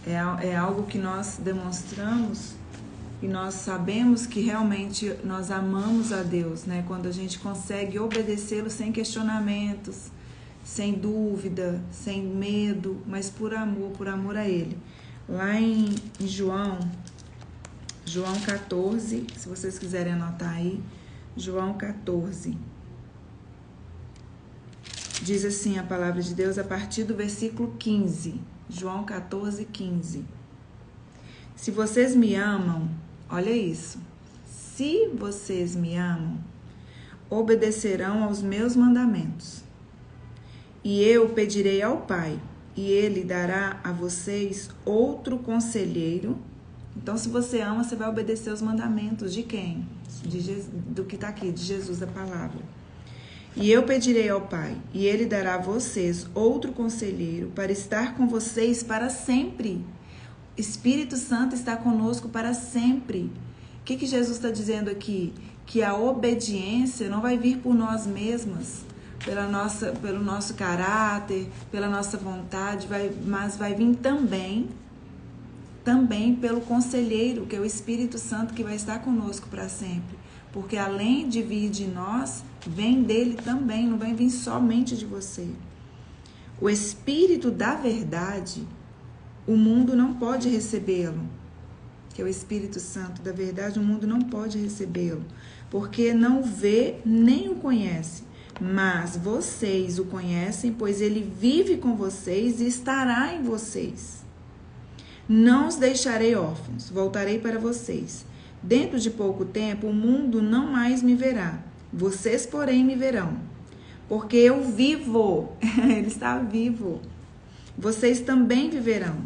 É algo que nós demonstramos e nós sabemos que realmente nós amamos a Deus, né? Quando a gente consegue obedecê-lo sem questionamentos, sem dúvida, sem medo, mas por amor a Ele. Lá em João 14, se vocês quiserem anotar aí, João 14. Diz assim a palavra de Deus a partir do versículo 15. João 14, 15. Se vocês me amam, olha isso. Se vocês me amam, obedecerão aos meus mandamentos. E eu pedirei ao Pai, e Ele dará a vocês outro conselheiro. Então, se você ama, você vai obedecer aos mandamentos de quem? Do que está aqui, de Jesus, a palavra. E eu pedirei ao Pai, e Ele dará a vocês outro conselheiro para estar com vocês para sempre. Espírito Santo está conosco para sempre. O que Jesus está dizendo aqui? Que a obediência não vai vir por nós mesmas, pelo nosso caráter, pela nossa vontade, mas vai vir também pelo conselheiro, que é o Espírito Santo, que vai estar conosco para sempre. Porque além de vir de nós, vem dele também, não vai vir somente de você. O Espírito da verdade, o mundo não pode recebê-lo, que é o Espírito Santo da verdade, o mundo não pode recebê-lo, porque não o vê nem o conhece. Mas vocês o conhecem, pois ele vive com vocês e estará em vocês. Não os deixarei órfãos, voltarei para vocês. Dentro de pouco tempo, o mundo não mais me verá. Vocês, porém, me verão. Porque eu vivo. Ele está vivo. Vocês também viverão.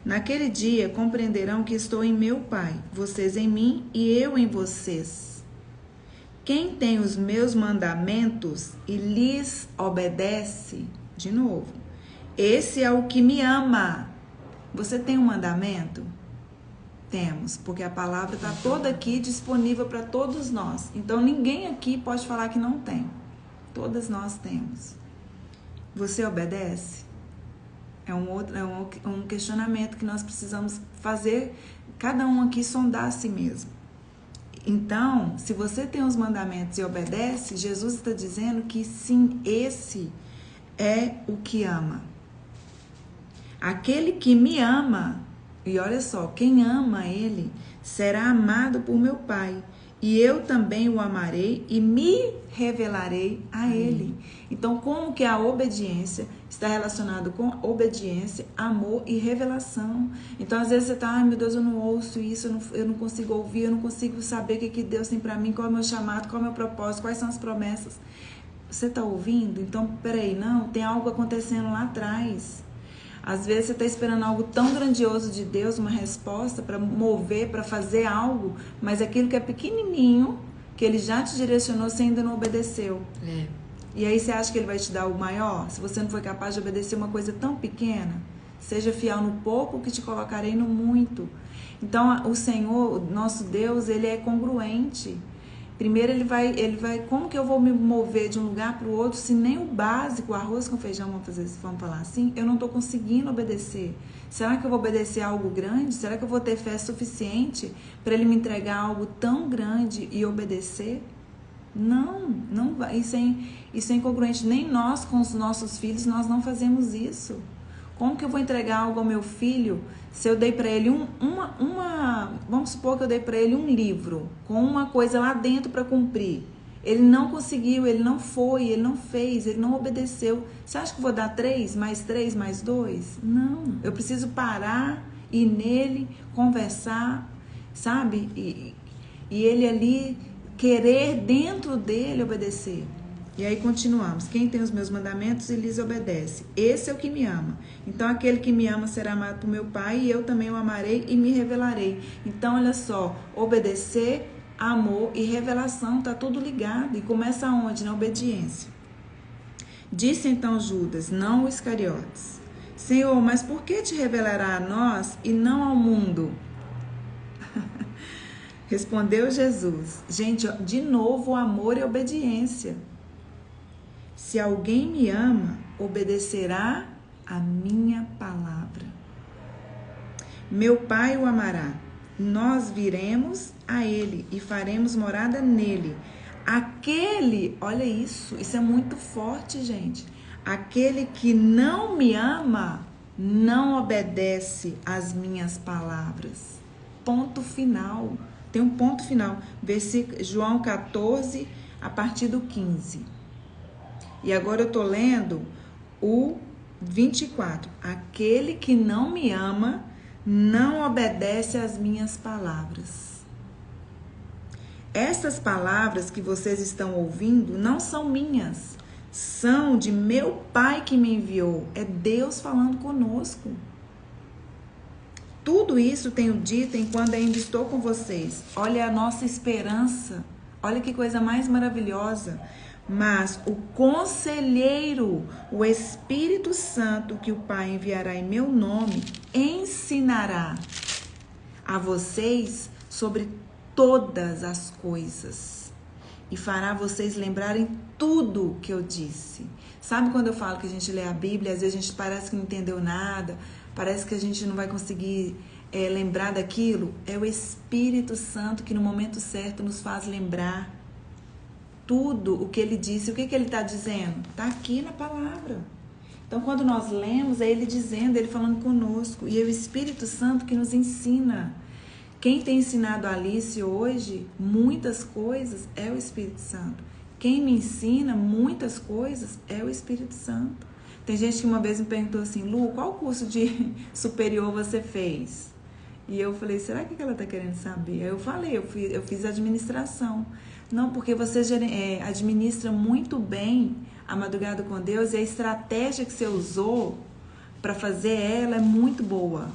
Naquele dia, compreenderão que estou em meu Pai, vocês em mim e eu em vocês. Quem tem os meus mandamentos e lhes obedece, de novo, esse é o que me ama. Você tem um mandamento? Temos, porque a palavra está toda aqui disponível para todos nós. Então, ninguém aqui pode falar que não tem. Todas nós temos. Você obedece? É um questionamento que nós precisamos fazer, cada um aqui sondar a si mesmo. Então, se você tem os mandamentos e obedece, Jesus está dizendo que sim, esse é o que ama. Aquele que me ama, e olha só, quem ama ele será amado por meu Pai, e eu também o amarei e me revelarei a ele. Então, como que a obediência está relacionada com obediência, amor e revelação? Então, às vezes você está, ai meu Deus, eu não ouço isso, eu não consigo ouvir, eu não consigo saber o que Deus tem para mim, qual é o meu chamado, qual é o meu propósito, quais são as promessas. Você está ouvindo? Então, peraí, não, tem algo acontecendo lá atrás. Às vezes você está esperando algo tão grandioso de Deus, uma resposta para mover, para fazer algo, mas aquilo que é pequenininho, que Ele já te direcionou, você ainda não obedeceu. E aí você acha que Ele vai te dar o maior? Se você não foi capaz de obedecer uma coisa tão pequena, seja fiel no pouco que te colocarei no muito. Então o Senhor, o nosso Deus, Ele é congruente. Primeiro ele vai, como que eu vou me mover de um lugar para o outro se nem o básico, arroz com feijão, vamos falar assim, eu não estou conseguindo obedecer? Será que eu vou obedecer a algo grande? Será que eu vou ter fé suficiente para ele me entregar algo tão grande e obedecer? Não vai. Isso é incongruente. Nem nós com os nossos filhos, nós não fazemos isso. Como que eu vou entregar algo ao meu filho se eu dei para ele vamos supor que eu dei para ele um livro com uma coisa lá dentro para cumprir. Ele não conseguiu, ele não foi, ele não fez, ele não obedeceu. Você acha que eu vou dar 3 mais 3 mais 2? Não. Eu preciso parar, ir nele, conversar, sabe? E ele ali querer dentro dele obedecer. E aí continuamos. Quem tem os meus mandamentos e lhes obedece, esse é o que me ama. Então aquele que me ama será amado por meu Pai, e eu também o amarei e me revelarei. Então olha só, obedecer, amor e revelação, está tudo ligado. E começa aonde? Na obediência. Disse então Judas, não o Iscariotes: Senhor, mas por que te revelará a nós e não ao mundo? Respondeu Jesus. Gente, de novo, amor e obediência. Se alguém me ama, obedecerá a minha palavra. Meu Pai o amará. Nós viremos a ele e faremos morada nele. Aquele, olha isso é muito forte, gente. Aquele que não me ama, não obedece às minhas palavras. Ponto final. Tem um ponto final. Versículo, João 14, a partir do 15. E agora eu estou lendo o 24. Aquele que não me ama, não obedece às minhas palavras. Essas palavras que vocês estão ouvindo não são minhas. São de meu Pai que me enviou. É Deus falando conosco. Tudo isso tenho dito enquanto ainda estou com vocês. Olha a nossa esperança. Olha que coisa mais maravilhosa. Mas o Conselheiro, o Espírito Santo, que o Pai enviará em meu nome, ensinará a vocês sobre todas as coisas e fará vocês lembrarem tudo que eu disse. Sabe quando eu falo que a gente lê a Bíblia, às vezes a gente parece que não entendeu nada, parece que a gente não vai conseguir lembrar daquilo? É o Espírito Santo que no momento certo nos faz lembrar tudo o que ele disse. O que ele está dizendo? Está aqui na palavra. Então, quando nós lemos, é ele dizendo, ele falando conosco. E é o Espírito Santo que nos ensina. Quem tem ensinado a Alice hoje muitas coisas é o Espírito Santo. Quem me ensina muitas coisas é o Espírito Santo. Tem gente que uma vez me perguntou assim, Lu, qual curso de superior você fez? E eu falei, será que ela está querendo saber? Aí eu falei, eu fiz administração. Não, porque você administra muito bem a Madrugada com Deus e a estratégia que você usou para fazer ela é muito boa.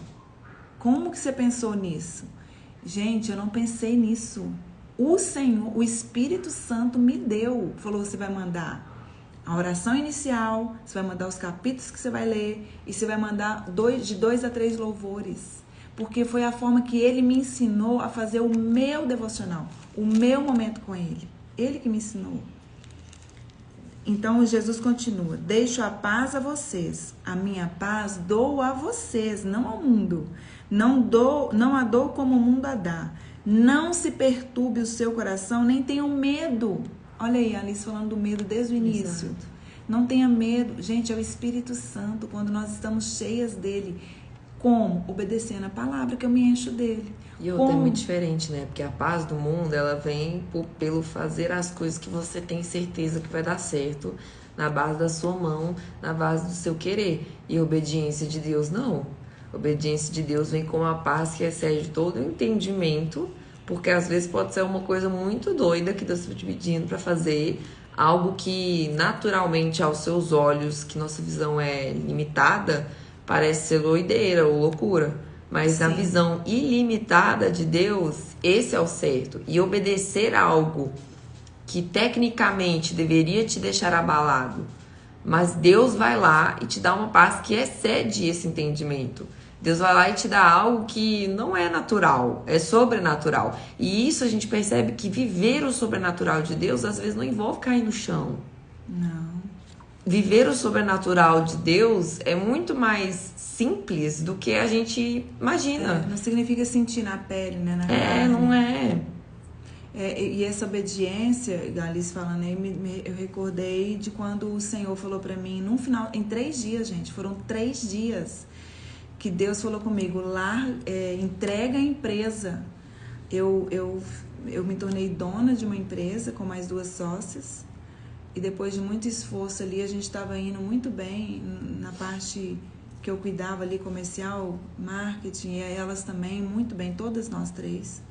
Como que você pensou nisso? Gente, eu não pensei nisso. O Senhor, o Espírito Santo me deu. Falou, você vai mandar a oração inicial, você vai mandar os capítulos que você vai ler e você vai mandar de 2 a 3 louvores. Porque foi a forma que ele me ensinou a fazer o meu devocional, o meu momento com ele. Ele que me ensinou. Então, Jesus continua, deixo a paz a vocês, a minha paz dou a vocês, não ao mundo. Não a dou como o mundo a dá. Não se perturbe o seu coração, nem tenham medo. Olha aí, a Alice falando do medo desde o início. Exato. Não tenha medo. Gente, é o Espírito Santo, quando nós estamos cheias dele. Como? Obedecendo a palavra que eu me encho dele. E outra é muito diferente, né? Porque a paz do mundo, ela vem pelo fazer as coisas que você tem certeza que vai dar certo, na base da sua mão, na base do seu querer. E a obediência de Deus, não. A obediência de Deus vem com a paz que excede todo o entendimento, porque às vezes pode ser uma coisa muito doida que Deus está te pedindo para fazer, algo que naturalmente aos seus olhos, que nossa visão é limitada, parece ser doideira ou loucura. Mas Sim. Na visão ilimitada de Deus, esse é o certo. E obedecer a algo que tecnicamente deveria te deixar abalado, mas Deus vai lá e te dá uma paz que excede esse entendimento. Deus vai lá e te dá algo que não é natural, é sobrenatural. E isso a gente percebe que viver o sobrenatural de Deus às vezes não envolve cair no chão. Não. Viver o sobrenatural de Deus é muito mais simples do que a gente imagina. Não significa sentir na pele, né? Não é. E essa obediência, a Alice falando aí, eu recordei de quando o Senhor falou pra mim, em 3 dias, gente, foram 3 dias que Deus falou comigo, entrega a empresa. Eu me tornei dona de uma empresa com mais 2 sócias. E depois de muito esforço ali, a gente estava indo muito bem na parte que eu cuidava ali, comercial, marketing, e elas também, muito bem, todas nós 3.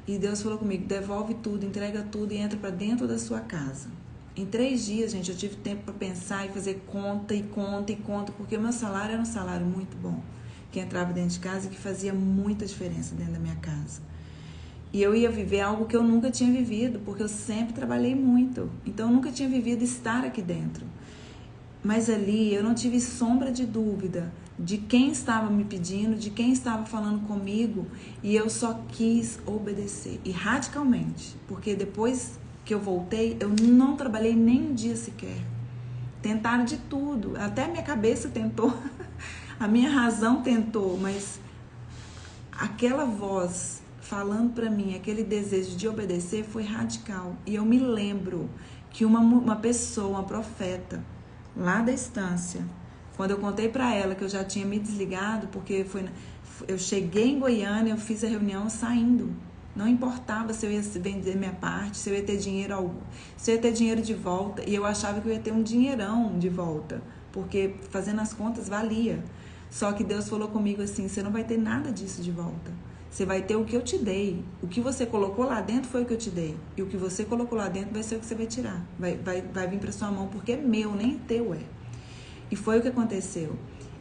E Deus falou comigo, devolve tudo, entrega tudo e entra para dentro da sua casa. Em 3 dias, gente, eu tive tempo para pensar e fazer conta, porque o meu salário era um salário muito bom, que entrava dentro de casa e que fazia muita diferença dentro da minha casa. E eu ia viver algo que eu nunca tinha vivido, porque eu sempre trabalhei muito. Então, eu nunca tinha vivido estar aqui dentro. Mas ali, eu não tive sombra de dúvida de quem estava me pedindo, de quem estava falando comigo. E eu só quis obedecer. E radicalmente. Porque depois que eu voltei, eu não trabalhei nem um dia sequer. Tentaram de tudo. Até a minha cabeça tentou. A minha razão tentou. Mas aquela voz falando para mim, aquele desejo de obedecer foi radical. E eu me lembro que uma pessoa, uma profeta, lá da estância, quando eu contei para ela que eu já tinha me desligado, porque eu cheguei em Goiânia, eu fiz a reunião saindo. Não importava se eu ia vender minha parte, se eu ia ter dinheiro se eu ia ter dinheiro de volta. E eu achava que eu ia ter um dinheirão de volta, porque fazendo as contas valia. Só que Deus falou comigo assim, você não vai ter nada disso de volta. Você vai ter o que eu te dei. O que você colocou lá dentro foi o que eu te dei. E o que você colocou lá dentro vai ser o que você vai tirar. Vai vir para sua mão, porque é meu, nem teu é. E foi o que aconteceu.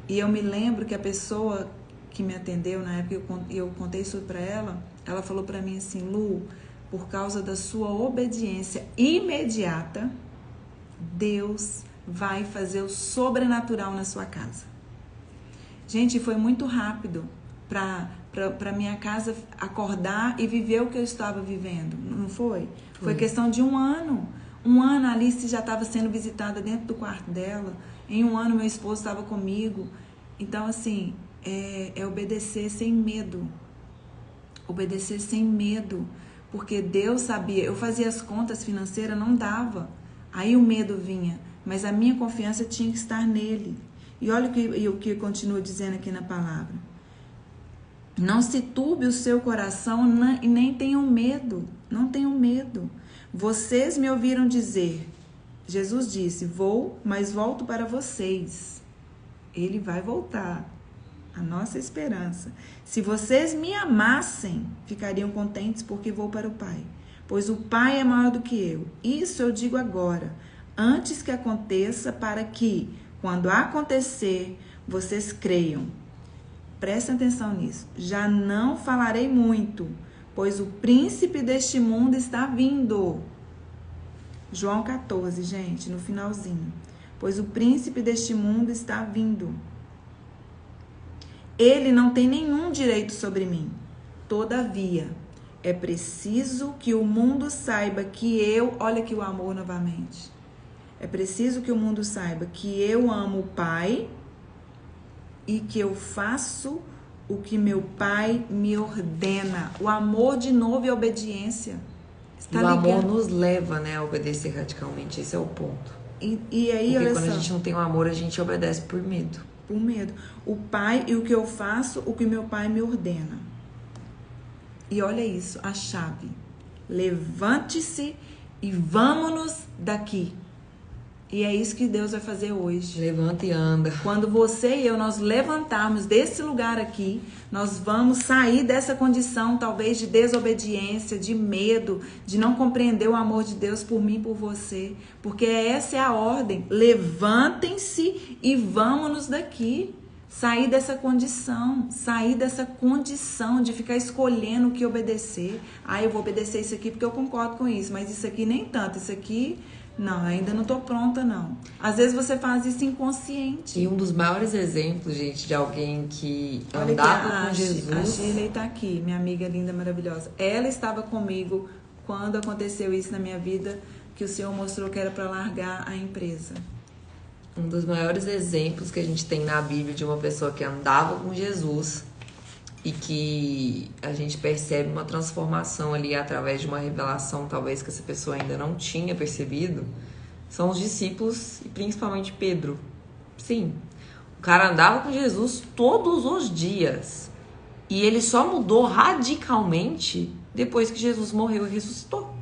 E eu me lembro que a pessoa que me atendeu na época, eu contei isso para ela, ela falou para mim assim, Lu, por causa da sua obediência imediata, Deus vai fazer o sobrenatural na sua casa. Gente, foi muito rápido para minha casa acordar e viver o que eu estava vivendo, não foi? Foi questão de um ano. Um ano a Alice já estava sendo visitada dentro do quarto dela. Em um ano meu esposo estava comigo. Então, assim, é obedecer sem medo. Obedecer sem medo. Porque Deus sabia. Eu fazia as contas financeiras, não dava. Aí o medo vinha. Mas a minha confiança tinha que estar nele. E olha o que continua dizendo aqui na palavra. Não se turbe o seu coração e nem tenham medo. Não tenham medo. Vocês me ouviram dizer. Jesus disse, vou, mas volto para vocês. Ele vai voltar. A nossa esperança. Se vocês me amassem, ficariam contentes porque vou para o Pai. Pois o Pai é maior do que eu. Isso eu digo agora, antes que aconteça, para que, quando acontecer, vocês creiam. Prestem atenção nisso. Já não falarei muito, pois o príncipe deste mundo está vindo. João 14, gente, no finalzinho. Pois o príncipe deste mundo está vindo. Ele não tem nenhum direito sobre mim. Todavia, é preciso que o mundo saiba que eu... Olha aqui o amor novamente. É preciso que o mundo saiba que eu amo o Pai e que eu faço o que meu Pai me ordena. O amor, de novo, é obediência. Está ligado? Amor nos leva, né, a obedecer radicalmente. Esse é o ponto. E aí, porque olha quando só, a gente não tem o amor, a gente obedece por medo. Por medo. O Pai e o que eu faço, o que meu Pai me ordena. E olha isso, a chave. Levante-se e vamos-nos daqui. E é isso que Deus vai fazer hoje. Levanta e anda. Quando você e eu nós levantarmos desse lugar aqui, nós vamos sair dessa condição talvez de desobediência, de medo, de não compreender o amor de Deus por mim e por você. Porque essa é a ordem. Levantem-se e vamos-nos daqui. Sair dessa condição de ficar escolhendo o que obedecer. Ah, eu vou obedecer isso aqui porque eu concordo com isso, mas isso aqui nem tanto, isso aqui... Não, ainda não tô pronta, não. Às vezes você faz isso inconsciente. E um dos maiores exemplos, gente, de alguém que andava com Jesus... A Shirley tá aqui, minha amiga linda, maravilhosa. Ela estava comigo quando aconteceu isso na minha vida, que o Senhor mostrou que era para largar a empresa. Um dos maiores exemplos que a gente tem na Bíblia de uma pessoa que andava com Jesus e que a gente percebe uma transformação ali através de uma revelação, talvez que essa pessoa ainda não tinha percebido, são os discípulos e principalmente Pedro. Sim, o cara andava com Jesus todos os dias e ele só mudou radicalmente depois que Jesus morreu e ressuscitou.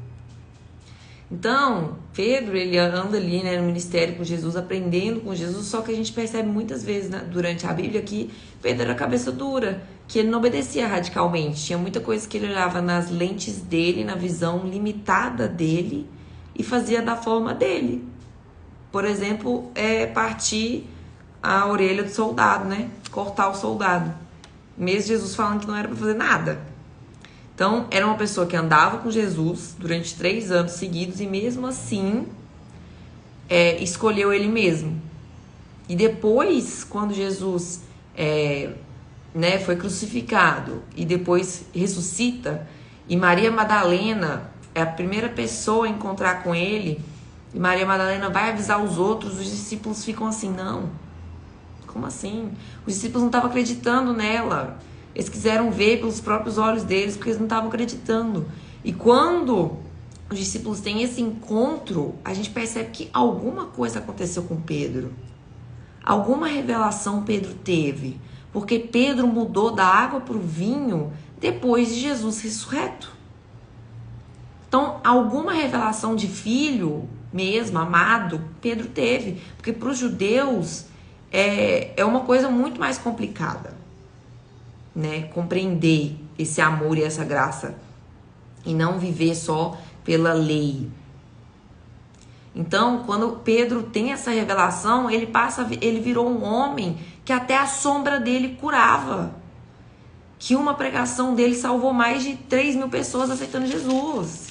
Então, Pedro, ele anda ali, né, no ministério com Jesus, aprendendo com Jesus, só que a gente percebe muitas vezes, né, durante a Bíblia que Pedro era cabeça dura, que ele não obedecia radicalmente. Tinha muita coisa que ele olhava nas lentes dele, na visão limitada dele e fazia da forma dele. Por exemplo, partir a orelha do soldado, né? Cortar o soldado. Mesmo Jesus falando que não era para fazer nada. Então, era uma pessoa que andava com Jesus durante 3 anos seguidos e mesmo assim escolheu ele mesmo. E depois, quando Jesus foi crucificado e depois ressuscita, e Maria Madalena é a primeira pessoa a encontrar com ele, e Maria Madalena vai avisar os outros, os discípulos ficam assim, não, como assim? Os discípulos não estavam acreditando nela. Eles quiseram ver pelos próprios olhos deles, porque eles não estavam acreditando. E quando os discípulos têm esse encontro, a gente percebe que alguma coisa aconteceu com Pedro. Alguma revelação Pedro teve. Porque Pedro mudou da água para o vinho depois de Jesus ressurreto. Então, alguma revelação de filho mesmo, amado, Pedro teve. Porque para os judeus é uma coisa muito mais complicada. Né, compreender esse amor e essa graça e não viver só pela lei. Então, quando Pedro tem essa revelação, ele virou um homem que até a sombra dele curava. Que uma pregação dele salvou mais de 3.000 pessoas aceitando Jesus.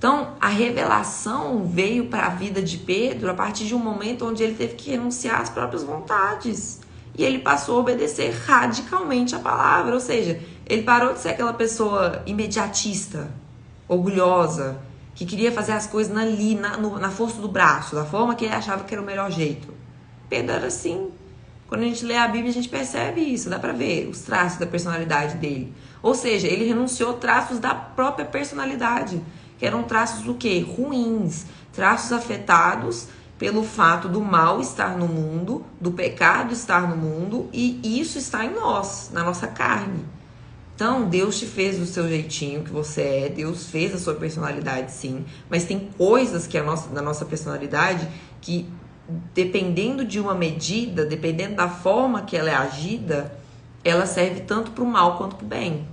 Então, a revelação veio para a vida de Pedro a partir de um momento onde ele teve que renunciar às próprias vontades. E ele passou a obedecer radicalmente a palavra. Ou seja, ele parou de ser aquela pessoa imediatista, orgulhosa, que queria fazer as coisas ali, na força do braço, da forma que ele achava que era o melhor jeito. Pedro era assim. Quando a gente lê a Bíblia, a gente percebe isso. Dá pra ver os traços da personalidade dele. Ou seja, ele renunciou traços da própria personalidade. Que eram traços do quê? Ruins. Traços afetados pelo fato do mal estar no mundo, do pecado estar no mundo, e isso está em nós, na nossa carne. Então, Deus te fez do seu jeitinho que você é, Deus fez a sua personalidade, sim, mas tem coisas que da nossa personalidade que, dependendo de uma medida, dependendo da forma que ela é agida, ela serve tanto para o mal quanto para o bem.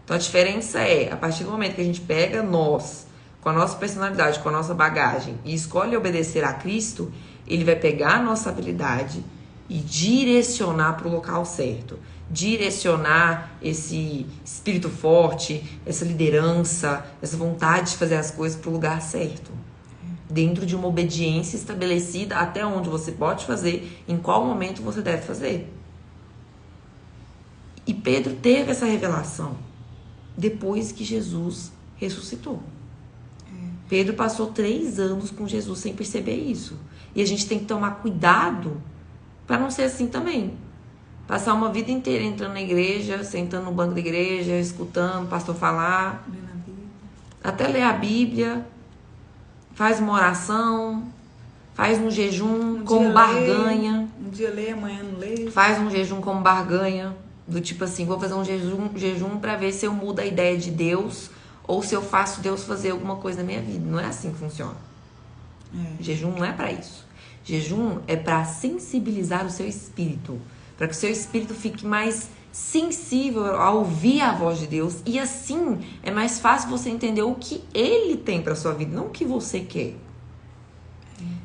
Então, a diferença é, a partir do momento que a gente pega nós, com a nossa personalidade, com a nossa bagagem, e escolhe obedecer a Cristo, ele vai pegar a nossa habilidade e direcionar para o local certo. Direcionar esse espírito forte, essa liderança, essa vontade de fazer as coisas para o lugar certo. Dentro de uma obediência estabelecida até onde você pode fazer, em qual momento você deve fazer. E Pedro teve essa revelação depois que Jesus ressuscitou. Pedro passou 3 anos com Jesus sem perceber isso. E a gente tem que tomar cuidado para não ser assim também. Passar uma vida inteira entrando na igreja, sentando no banco da igreja, escutando o pastor falar, até ler a Bíblia, faz uma oração, faz um jejum como barganha. Um dia lê, amanhã não lê. Faz um jejum como barganha, do tipo assim, vou fazer um jejum para ver se eu mudo a ideia de Deus ou se eu faço Deus fazer alguma coisa na minha vida. Não é assim que funciona. Jejum não é para isso. Jejum é para sensibilizar o seu espírito, para que o seu espírito fique mais sensível a ouvir a voz de Deus, e assim é mais fácil você entender o que Ele tem para sua vida, não o que você quer.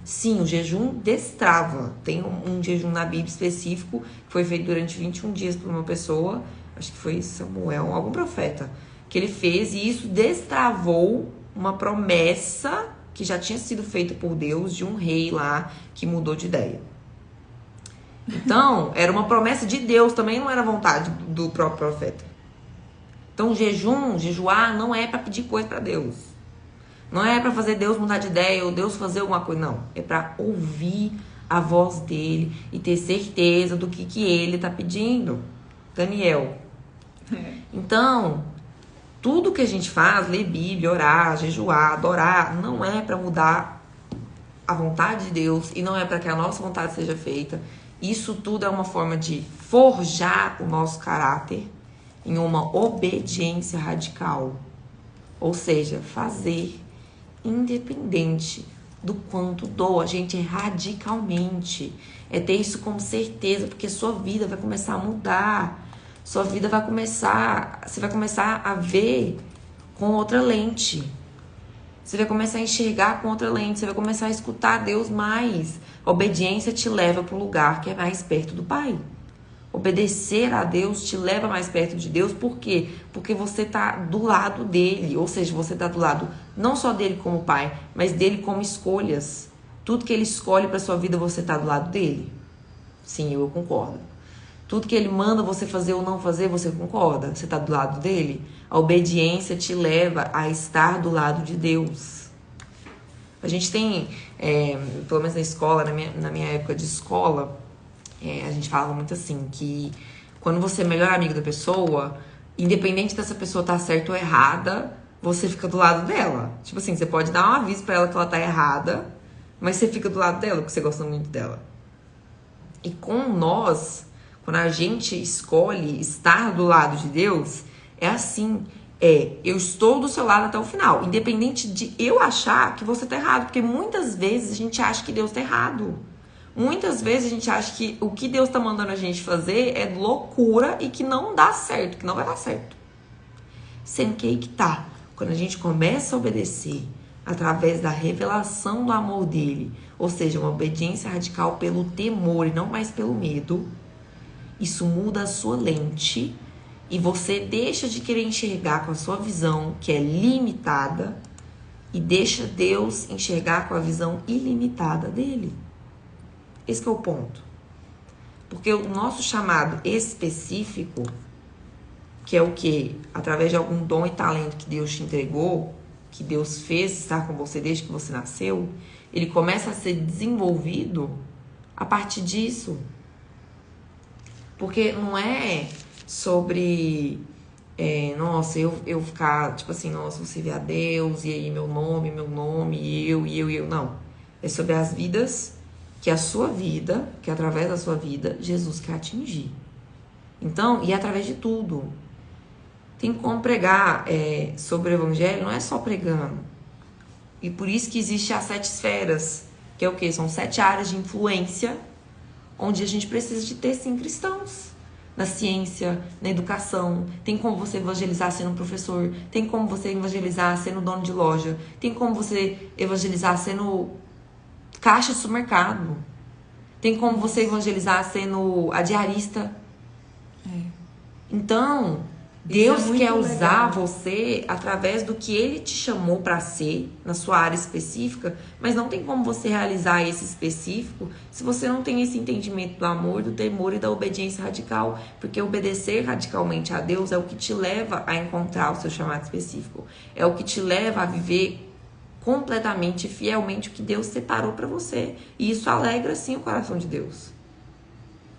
Sim, o jejum destrava. Tem um jejum na Bíblia específico que foi feito durante 21 dias por uma pessoa, acho que foi Samuel, algum profeta, que ele fez, e isso destravou uma promessa que já tinha sido feita por Deus de um rei lá que mudou de ideia. Então, era uma promessa de Deus, também não era vontade do próprio profeta. Então, jejuar não é para pedir coisa para Deus. Não é para fazer Deus mudar de ideia ou Deus fazer alguma coisa, não. É para ouvir a voz dele e ter certeza do que ele está pedindo. Daniel. Então, tudo que a gente faz, ler Bíblia, orar, jejuar, adorar, não é para mudar a vontade de Deus e não é para que a nossa vontade seja feita. Isso tudo é uma forma de forjar o nosso caráter em uma obediência radical. Ou seja, fazer independente do quanto doa. Gente, é radicalmente. É ter isso como certeza, porque sua vida vai começar a mudar. Sua vida vai começar... Você vai começar a ver com outra lente. Você vai começar a enxergar com outra lente. Você vai começar a escutar Deus mais. A obediência te leva para o lugar que é mais perto do Pai. Obedecer a Deus te leva mais perto de Deus. Por quê? Porque você está do lado dele. Ou seja, você está do lado não só dele como Pai, mas dele como escolhas. Tudo que ele escolhe para sua vida, você está do lado dele? Sim, eu concordo. Tudo que ele manda você fazer ou não fazer, você concorda? Você está do lado dele? A obediência te leva a estar do lado de Deus. A gente tem, pelo menos na escola, na minha época de escola, a gente falava muito assim, que quando você é melhor amigo da pessoa, independente dessa pessoa estar certa ou errada, você fica do lado dela. Tipo assim, você pode dar um aviso pra ela que ela tá errada, mas você fica do lado dela porque você gosta muito dela. E com nós, quando a gente escolhe estar do lado de Deus, é assim, eu estou do seu lado até o final, independente de eu achar que você tá errado, porque muitas vezes a gente acha que Deus tá errado. Muitas vezes a gente acha que o que Deus tá mandando a gente fazer é loucura e que não dá certo, que não vai dar certo. Sendo que aí que tá, quando a gente começa a obedecer através da revelação do amor dele, ou seja, uma obediência radical pelo temor e não mais pelo medo, isso muda a sua lente e você deixa de querer enxergar com a sua visão, que é limitada, e deixa Deus enxergar com a visão ilimitada dele. Esse que é o ponto. Porque o nosso chamado específico, que é o quê? Através de algum dom e talento que Deus te entregou, que Deus fez estar com você desde que você nasceu, ele começa a ser desenvolvido a partir disso. Porque não é sobre... nossa, eu ficar, tipo assim, nossa, você vê a Deus, e aí meu nome, e eu. Não. É sobre as vidas, que a sua vida, que através da sua vida, Jesus quer atingir. Então, e através de tudo. Tem como pregar sobre o evangelho, não é só pregando. E por isso que existe as 7 esferas, que é o quê? São 7 áreas de influência, onde a gente precisa de ter, sim, cristãos. Na ciência, na educação, tem como você evangelizar sendo um professor, tem como você evangelizar sendo dono de loja, tem como você evangelizar sendo caixa de supermercado, tem como você evangelizar sendo a diarista. Então, Deus quer usar você através do que Ele te chamou para ser, na sua área específica, mas não tem como você realizar esse específico se você não tem esse entendimento do amor, do temor e da obediência radical, porque obedecer radicalmente a Deus é o que te leva a encontrar o seu chamado específico, é o que te leva a viver completamente, fielmente o que Deus separou para você, e isso alegra sim o coração de Deus.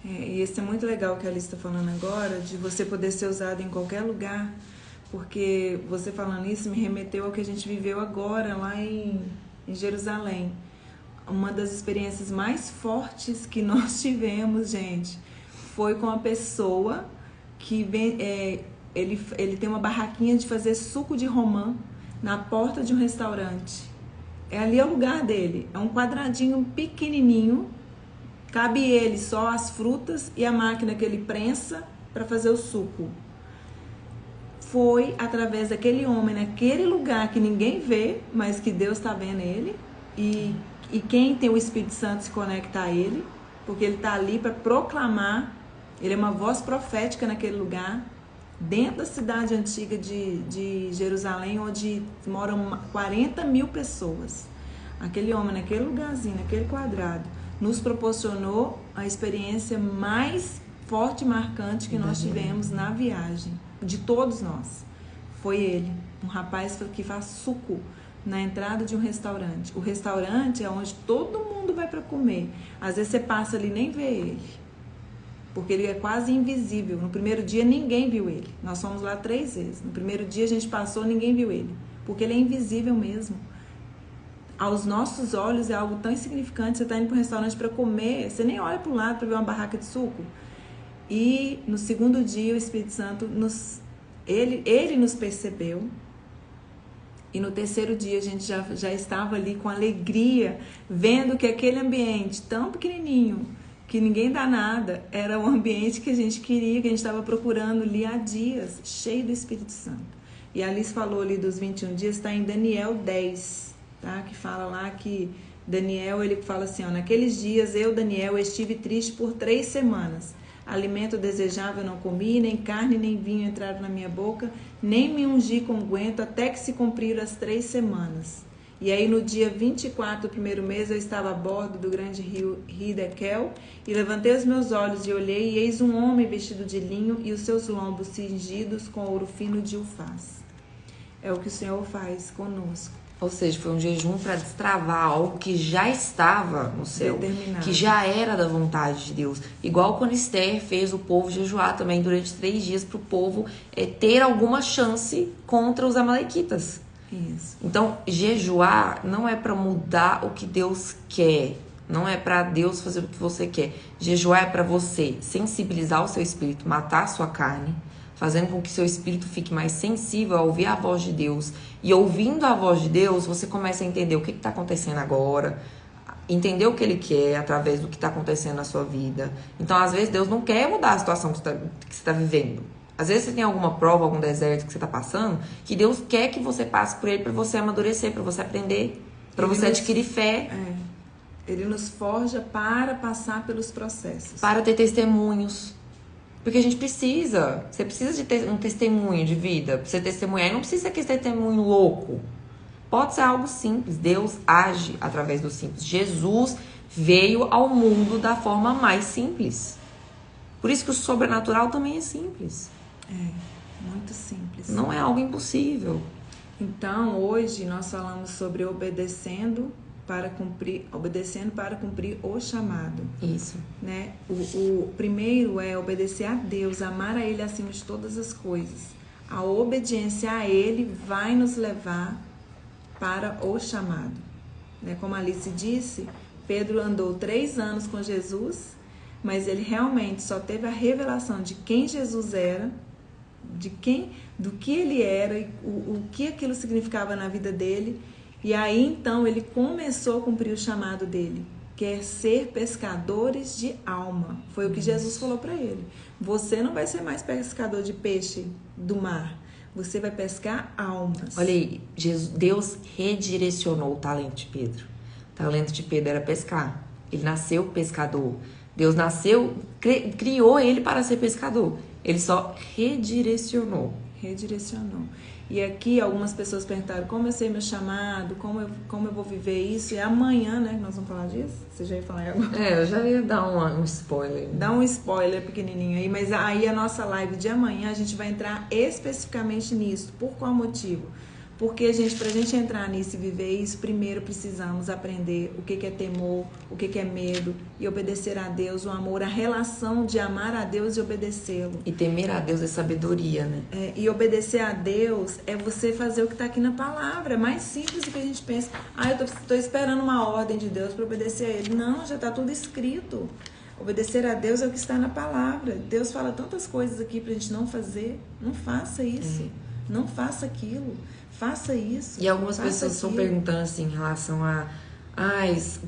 E isso é muito legal que a Alice está falando agora, de você poder ser usado em qualquer lugar, porque você falando isso me remeteu ao que a gente viveu agora lá em Jerusalém. Uma das experiências mais fortes que nós tivemos, gente, foi com a pessoa que ele tem uma barraquinha de fazer suco de romã na porta de um restaurante. Ali é o lugar dele, é um quadradinho pequenininho. Cabe ele só as frutas e a máquina que ele prensa para fazer o suco. Foi através daquele homem, naquele lugar que ninguém vê, mas que Deus está vendo ele. E quem tem o Espírito Santo se conecta a ele, porque ele está ali para proclamar. Ele é uma voz profética naquele lugar, dentro da cidade antiga de Jerusalém, onde moram 40 mil pessoas. Aquele homem, naquele lugarzinho, naquele quadrado, nos proporcionou a experiência mais forte e marcante que nós tivemos na viagem, de todos nós. Foi ele, um rapaz que faz suco na entrada de um restaurante. O restaurante é onde todo mundo vai para comer. Às vezes você passa ali e nem vê ele, porque ele é quase invisível. No primeiro dia ninguém viu ele. Nós fomos lá 3 vezes. No primeiro dia a gente passou, ninguém viu ele, porque ele é invisível mesmo. Aos nossos olhos é algo tão insignificante. Você está indo para um restaurante para comer, você nem olha para o lado para ver uma barraca de suco. E no segundo dia o Espírito Santo ele nos percebeu. E no terceiro dia a gente já estava ali com alegria, vendo que aquele ambiente tão pequenininho, que ninguém dá nada, era o ambiente que a gente queria, que a gente estava procurando ali há dias, cheio do Espírito Santo. E a Alice falou ali dos 21 dias, está em Daniel 10. Tá? Que fala lá que Daniel, ele fala assim, naqueles dias eu, Daniel, estive triste por 3 semanas. Alimento desejável não comi, nem carne nem vinho entraram na minha boca, nem me ungi com unguento, até que se cumpriram as 3 semanas. E aí no dia 24 do primeiro mês eu estava a bordo do grande rio Hidekel, e levantei os meus olhos e olhei, e eis um homem vestido de linho e os seus lombos cingidos com ouro fino de ufaz. É o que o Senhor faz conosco. Ou seja, foi um jejum para destravar algo que já estava no céu, determinado, que já era da vontade de Deus. Igual quando Esther fez o povo jejuar também durante 3 dias para o povo ter alguma chance contra os amalequitas. Isso. Então, jejuar não é para mudar o que Deus quer, não é para Deus fazer o que você quer. Jejuar é para você sensibilizar o seu espírito, matar a sua carne, fazendo com que seu espírito fique mais sensível a ouvir a voz de Deus. E ouvindo a voz de Deus, você começa a entender o que está acontecendo agora, entender o que Ele quer através do que está acontecendo na sua vida. Então, às vezes, Deus não quer mudar a situação que você está vivendo. Às vezes, você tem alguma prova, algum deserto que você está passando, que Deus quer que você passe por ele para você amadurecer, para você aprender, para você adquirir fé. Ele nos forja para passar pelos processos. Para ter testemunhos. Porque a gente precisa. Você precisa de ter um testemunho de vida. Pra você testemunhar. E não precisa ser aquele testemunho louco. Pode ser algo simples. Deus age através do simples. Jesus veio ao mundo da forma mais simples. Por isso que o sobrenatural também é simples. É, muito simples. Não é algo impossível. Então, hoje nós falamos sobre obedecendo para cumprir o chamado. Isso. Né? O primeiro é obedecer a Deus, amar a Ele acima de todas as coisas. A obediência a Ele vai nos levar para o chamado. Né? Como a Alice disse, Pedro andou 3 anos com Jesus, mas ele realmente só teve a revelação de quem Jesus era, do que ele era e o que aquilo significava na vida dele. E aí então ele começou a cumprir o chamado dele, que é ser pescadores de alma. Foi o que Jesus falou para ele. Você não vai ser mais pescador de peixe do mar. Você vai pescar almas. Olha aí, Deus redirecionou o talento de Pedro. O talento de Pedro era pescar. Ele nasceu pescador. Deus criou ele para ser pescador. Ele só redirecionou. E aqui algumas pessoas perguntaram como eu sei meu chamado, como eu vou viver isso. E amanhã, né, que nós vamos falar disso. Você já ia falar agora? Eu já ia dar um spoiler. Dá um spoiler pequenininho aí, mas aí a nossa live de amanhã a gente vai entrar especificamente nisso. Por qual motivo? Porque, gente, pra gente entrar nisso e viver isso, primeiro precisamos aprender o que é temor, o que é medo e obedecer a Deus, o amor, a relação de amar a Deus e obedecê-lo. E temer a Deus é sabedoria, né? E obedecer a Deus é você fazer o que tá aqui na palavra. É mais simples do que a gente pensa. Eu tô esperando uma ordem de Deus para obedecer a Ele. Não, já tá tudo escrito. Obedecer a Deus é o que está na palavra. Deus fala tantas coisas aqui pra gente não fazer. Não faça isso. Não faça aquilo. Faça isso. E algumas pessoas estão perguntando assim em relação a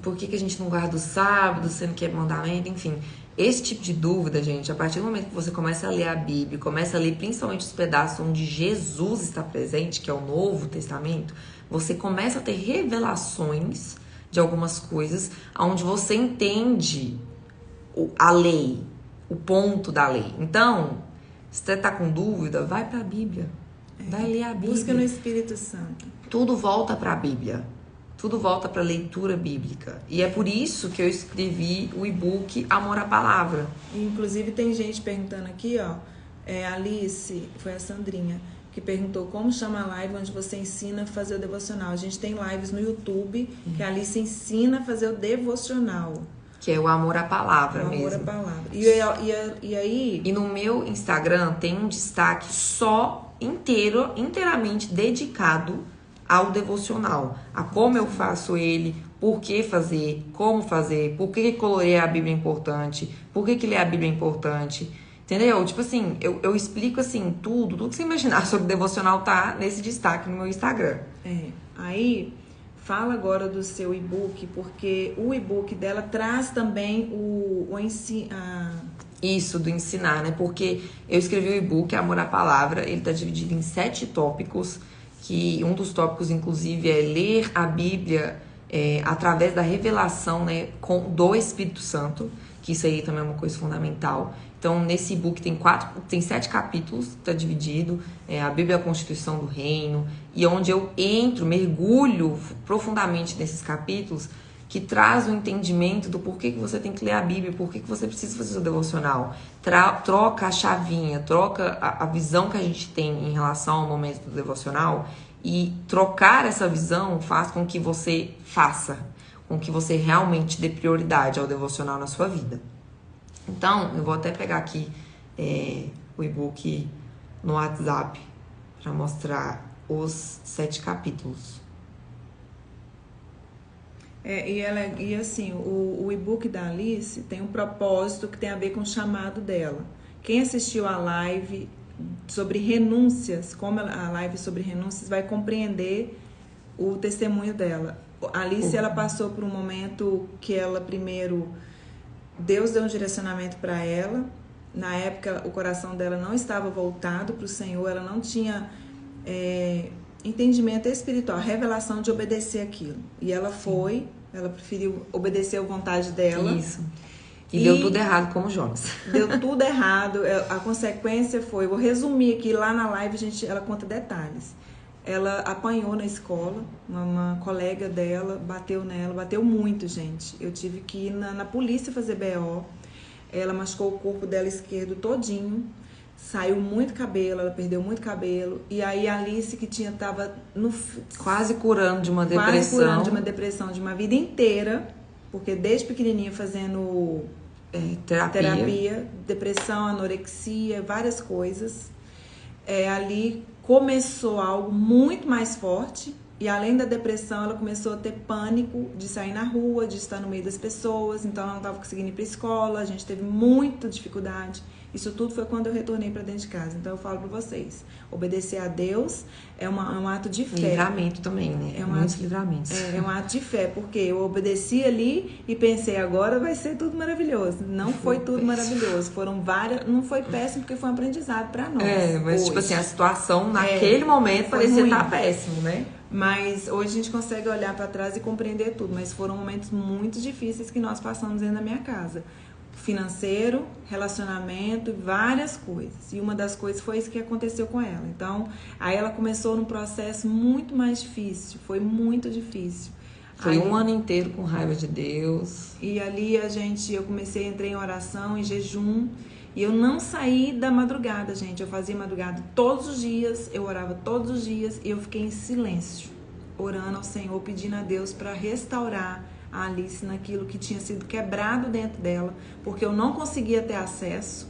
por que a gente não guarda o sábado, sendo que é mandamento, enfim. Esse tipo de dúvida, gente, a partir do momento que você começa a ler a Bíblia, começa a ler principalmente os pedaços onde Jesus está presente, que é o Novo Testamento, você começa a ter revelações de algumas coisas, onde você entende a lei, o ponto da lei. Então, se você está com dúvida, vai para a Bíblia. Vai ler a Bíblia. Busca no Espírito Santo. Tudo volta para a Bíblia. Tudo volta para a leitura bíblica. E é por isso que eu escrevi o e-book Amor à Palavra. Inclusive tem gente perguntando aqui, ó. Alice, foi a Sandrinha, que perguntou como chama a live onde você ensina a fazer o devocional. A gente tem lives no YouTube que a Alice ensina a fazer o devocional. Que é o Amor à Palavra mesmo. Amor à Palavra. E aí... E no meu Instagram tem um destaque só inteiramente dedicado ao devocional, a como eu faço ele, por que fazer, como fazer, por que colorear a Bíblia é importante, por que ler a Bíblia é importante, entendeu? Tipo assim, eu explico assim, tudo que você imaginar sobre devocional tá nesse destaque no meu Instagram. Aí, fala agora do seu e-book, porque o e-book dela traz também o ensino... Isso, do ensinar, né? Porque eu escrevi o e-book Amor à Palavra, ele tá dividido em 7 tópicos, que um dos tópicos, inclusive, é ler a Bíblia através da revelação, né, do Espírito Santo, que isso aí também é uma coisa fundamental. Então, nesse e-book tem 7 capítulos, tá dividido, a Bíblia é a Constituição do Reino, e onde eu mergulho profundamente nesses capítulos, que traz o entendimento do porquê que você tem que ler a Bíblia, porquê que você precisa fazer o seu devocional. Troca a chavinha, troca a visão que a gente tem em relação ao momento do devocional, e trocar essa visão faz com que você faça, com que você realmente dê prioridade ao devocional na sua vida. Então, eu vou até pegar aqui o e-book no WhatsApp para mostrar os 7 capítulos. E assim, o e-book da Alice tem um propósito que tem a ver com o chamado dela. Quem assistiu a live sobre renúncias, como a live sobre renúncias, vai compreender o testemunho dela. A Alice, ela passou por um momento que ela primeiro... Deus deu um direcionamento para ela. Na época, o coração dela não estava voltado para o Senhor, ela não tinha... entendimento espiritual, revelação de obedecer aquilo. E ela ela preferiu obedecer à vontade dela. Isso. E deu tudo errado, como Jonas. Deu tudo errado. A consequência foi, vou resumir aqui, lá na live ela conta detalhes. ela apanhou na escola, uma colega dela bateu nela, bateu muito, gente. Eu tive que ir na polícia fazer BO. Ela machucou o corpo dela esquerdo todinho, saiu muito cabelo, ela perdeu muito cabelo. E aí a Alice, que tava quase curando de uma depressão. Quase curando de uma depressão de uma vida inteira, porque desde pequenininha fazendo terapia, depressão, anorexia, várias coisas. Ali começou algo muito mais forte, e além da depressão ela começou a ter pânico de sair na rua, de estar no meio das pessoas, então ela não estava conseguindo ir para a escola, a gente teve muita dificuldade. Isso tudo foi quando eu retornei para dentro de casa. Então eu falo para vocês, obedecer a Deus é um ato de fé. Livramento também, né? Muitos livramentos. É um ato de fé, porque eu obedeci ali e pensei, agora vai ser tudo maravilhoso. Não foi tudo maravilhoso, foram várias, não foi péssimo porque foi um aprendizado para nós. Mas hoje, tipo assim, a situação naquele momento parecia estar péssimo, né? Mas hoje a gente consegue olhar para trás e compreender tudo, mas foram momentos muito difíceis que nós passamos dentro da minha casa. Financeiro, relacionamento e várias coisas. E uma das coisas foi isso que aconteceu com ela. Então, aí ela começou num processo muito mais difícil. Foi muito difícil. Foi um ano inteiro com raiva de Deus. E ali eu comecei a entrar em oração, em jejum. E eu não saí da madrugada, gente. Eu fazia madrugada todos os dias, eu orava todos os dias e eu fiquei em silêncio, orando ao Senhor, pedindo a Deus para restaurar a Alice naquilo que tinha sido quebrado dentro dela, porque eu não conseguia ter acesso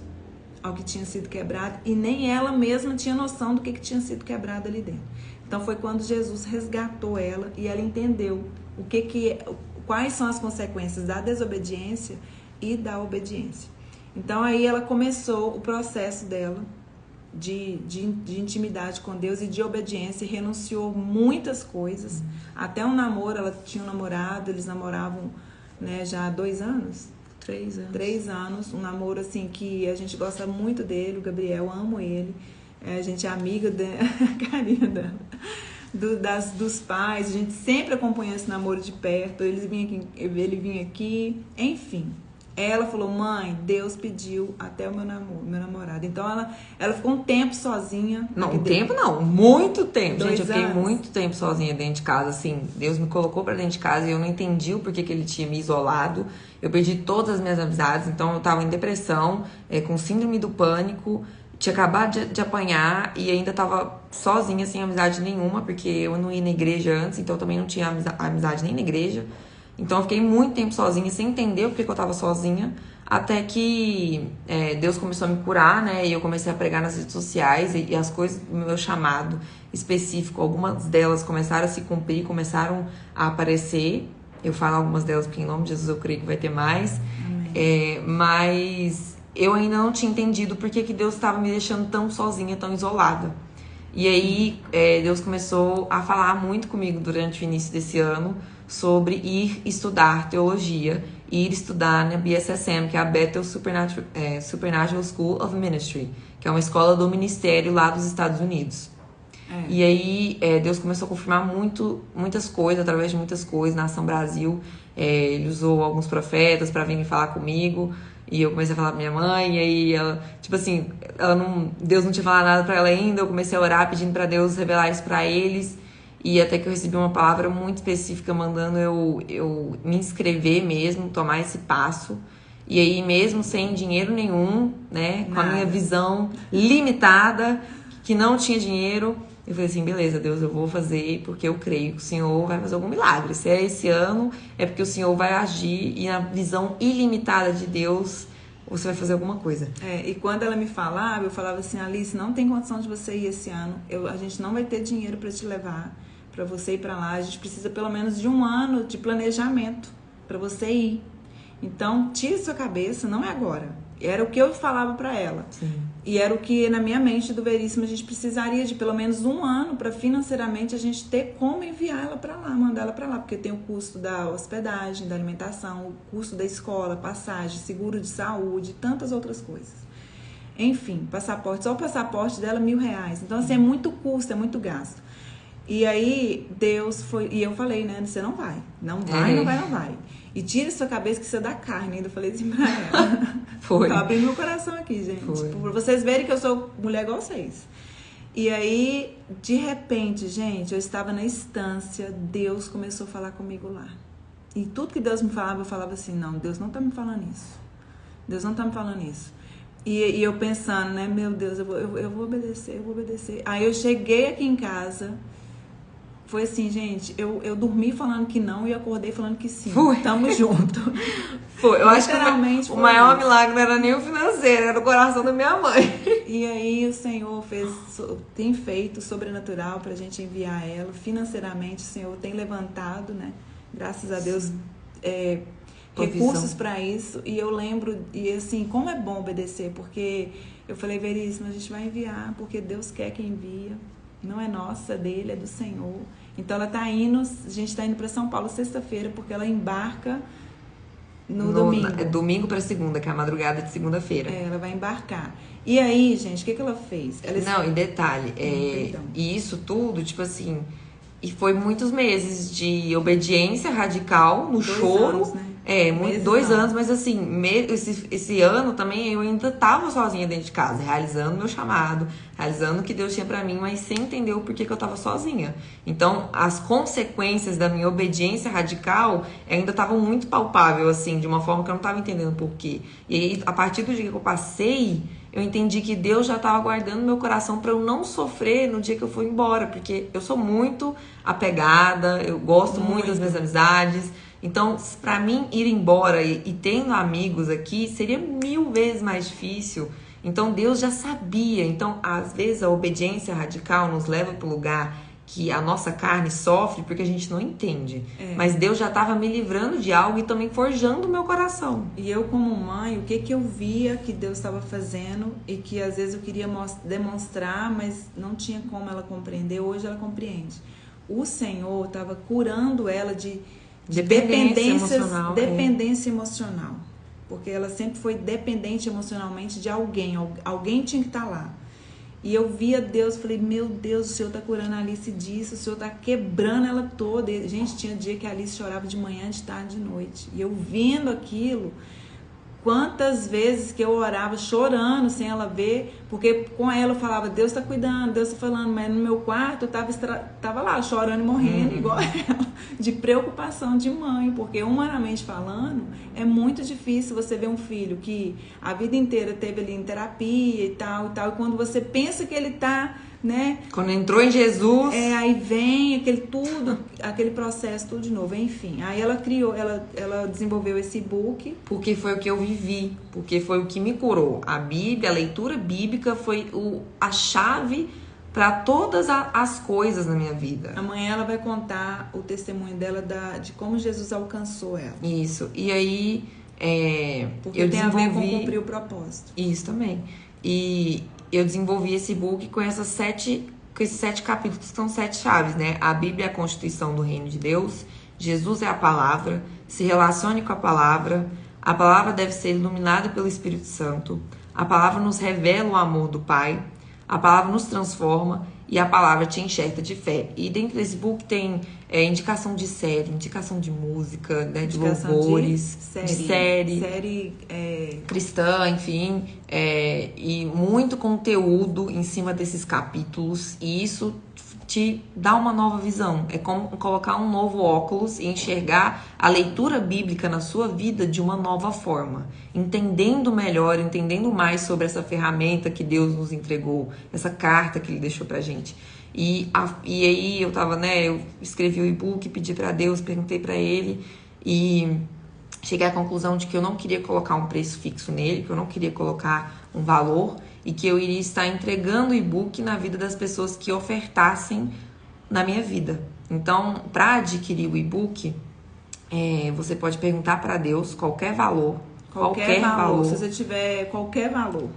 ao que tinha sido quebrado e nem ela mesma tinha noção do que tinha sido quebrado ali dentro. Então foi quando Jesus resgatou ela e ela entendeu quais são as consequências da desobediência e da obediência. Então aí ela começou o processo dela de intimidade com Deus e de obediência, e renunciou muitas coisas, até um namoro. Ela tinha um namorado, eles namoravam, né, já há 2 anos? 3 anos. 3 anos, um namoro assim que a gente gosta muito dele, o Gabriel, eu amo ele, a gente é amiga a carinha dela, dos pais, a gente sempre acompanha esse namoro de perto, ele vinha aqui, enfim. Ela falou, mãe, Deus pediu até o meu namorado. Então ela ficou um tempo sozinha. Muito tempo. 2 Gente, eu fiquei anos. muito tempo sozinha dentro de casa, assim. Deus me colocou pra dentro de casa e eu não entendi o porquê que ele tinha me isolado. Eu perdi todas as minhas amizades, então eu tava em depressão, com síndrome do pânico. Tinha acabado de apanhar e ainda tava sozinha, sem amizade nenhuma, porque eu não ia na igreja antes, então eu também não tinha amizade nem na igreja. Então eu fiquei muito tempo sozinha, sem entender o que eu tava sozinha, até que Deus começou a me curar, né? E eu comecei a pregar nas redes sociais e as coisas do meu chamado específico, algumas delas começaram a se cumprir, começaram a aparecer. Eu falo algumas delas porque em nome de Jesus eu creio que vai ter mais. Mas eu ainda não tinha entendido por que Deus estava me deixando tão sozinha, tão isolada. E aí Deus começou a falar muito comigo durante o início desse ano sobre ir estudar teologia, ir estudar na BSSM, que é a Bethel Supernatural School of Ministry, que é uma escola do ministério lá dos Estados Unidos. E aí Deus começou a confirmar muitas coisas, através de muitas coisas, na Ação Brasil. Ele usou alguns profetas para virem falar comigo, e eu comecei a falar pra minha mãe, e aí ela, tipo assim, Deus não tinha falado nada pra ela ainda, eu comecei a orar pedindo pra Deus revelar isso pra eles. E até que eu recebi uma palavra muito específica mandando eu me inscrever mesmo, tomar esse passo. E aí mesmo sem dinheiro nenhum, né, com a minha visão limitada, que não tinha dinheiro, eu falei assim, beleza, Deus, eu vou fazer porque eu creio que o Senhor vai fazer algum milagre. Se é esse ano, é porque o Senhor vai agir e na visão ilimitada de Deus, você vai fazer alguma coisa. E quando ela me falava, eu falava assim, Alice, não tem condição de você ir esse ano. A gente não vai ter dinheiro para te levar, para você ir para lá. A gente precisa pelo menos de 1 ano de planejamento para você ir. Então, tire sua cabeça, não é agora. Era o que eu falava para ela. Sim. E era o que na minha mente do Veríssimo a gente precisaria de pelo menos 1 ano para financeiramente a gente ter como enviar ela para lá, mandar ela para lá, porque tem o custo da hospedagem, da alimentação, o custo da escola, passagem, seguro de saúde, tantas outras coisas. Enfim, passaporte, só o passaporte dela R$1.000. Então assim, é muito custo, é muito gasto. E aí Deus foi, e eu falei, né, você não vai, não vai. E tira sua cabeça que isso é da carne, ainda falei assim pra ela. Foi. Tô abrindo meu coração aqui, gente. Tipo, pra vocês verem que eu sou mulher igual vocês. E aí, de repente, gente, eu estava na estância, Deus começou a falar comigo lá. E tudo que Deus me falava, eu falava assim, não, Deus não tá me falando isso. Deus não tá me falando isso. E eu pensando, né, meu Deus, eu vou obedecer, eu vou obedecer. Aí eu cheguei aqui em casa, foi assim, gente, eu dormi falando que não e acordei falando que sim. Foi. Tamo junto. Foi. Eu acho que o maior milagre não era nem o financeiro, era o coração da minha mãe. E aí o Senhor tem feito sobrenatural pra gente enviar ela. Financeiramente, o Senhor tem levantado, né? Graças a Deus, recursos para isso. E eu lembro, e assim, como é bom obedecer, porque eu falei, Veríssimo, a gente vai enviar, porque Deus quer que envia. Não é nossa, é dele, é do Senhor. Então ela tá indo, a gente tá indo para São Paulo sexta-feira, porque ela embarca no domingo. É domingo para segunda, que é a madrugada de segunda-feira. Ela vai embarcar. E aí, gente, o que ela fez? Não, e detalhe, e isso tudo, tipo assim, e foi muitos meses de obediência radical no choro. 2 anos, né? 2 anos, mas assim, esse ano também eu ainda tava sozinha dentro de casa, realizando meu chamado, realizando o que Deus tinha pra mim, mas sem entender o porquê que eu tava sozinha. Então, as consequências da minha obediência radical ainda estavam muito palpável, assim, de uma forma que eu não tava entendendo por quê. E aí, a partir do dia que eu passei, eu entendi que Deus já estava guardando meu coração para eu não sofrer no dia que eu for embora, porque eu sou muito apegada, eu gosto muito das minhas amizades. Então, para mim ir embora e tendo amigos aqui, seria 1000 vezes mais difícil. Então, Deus já sabia. Então, às vezes, a obediência radical nos leva para o lugar que a nossa carne sofre porque a gente não entende. Mas Deus já estava me livrando de algo e também forjando o meu coração. E eu, como mãe, o que eu via que Deus estava fazendo e que às vezes eu queria demonstrar, mas não tinha como ela compreender, hoje ela compreende. O Senhor estava curando ela de dependência emocional. Porque ela sempre foi dependente emocionalmente de alguém. Alguém tinha que estar lá. E eu via Deus, falei, meu Deus, o Senhor tá curando a Alice disso, o Senhor tá quebrando ela toda. E, gente, tinha dia que a Alice chorava de manhã, de tarde, de noite. E eu vendo aquilo, quantas vezes que eu orava chorando sem ela ver, porque com ela eu falava, Deus tá cuidando, Deus tá falando, mas no meu quarto eu tava lá chorando e morrendo, igual ela, de preocupação de mãe, porque humanamente falando, é muito difícil você ver um filho que a vida inteira teve ali em terapia e tal, e quando você pensa que ele tá, né? Quando entrou em Jesus. Aí vem aquele processo tudo de novo, enfim. Aí ela ela desenvolveu esse e-book. Porque foi o que eu vivi, porque foi o que me curou. A Bíblia, a leitura bíblica foi a chave para todas as coisas na minha vida. Amanhã ela vai contar o testemunho dela de como Jesus alcançou ela. Isso, e aí porque tem a ver com cumprir o propósito. Isso também. E eu desenvolvi esse book com esses 7 capítulos, que são 7 chaves, né? A Bíblia é a constituição do reino de Deus, Jesus é a palavra, se relacione com a palavra deve ser iluminada pelo Espírito Santo, a palavra nos revela o amor do Pai, a palavra nos transforma e a palavra te enxerta de fé. E dentro desse book tem indicação de série, indicação de música, né, de louvores, de série cristã, enfim, e muito conteúdo em cima desses capítulos, e isso te dá uma nova visão. É como colocar um novo óculos e enxergar a leitura bíblica na sua vida de uma nova forma, entendendo melhor, entendendo mais sobre essa ferramenta que Deus nos entregou, essa carta que Ele deixou pra gente. E aí eu tava, né, eu escrevi o e-book, pedi pra Deus, perguntei pra Ele e cheguei à conclusão de que eu não queria colocar um preço fixo nele, que eu não queria colocar um valor e que eu iria estar entregando o e-book na vida das pessoas que ofertassem na minha vida. Então, para adquirir o e-book, você pode perguntar para Deus qualquer valor. Qualquer valor. Se você tiver qualquer valor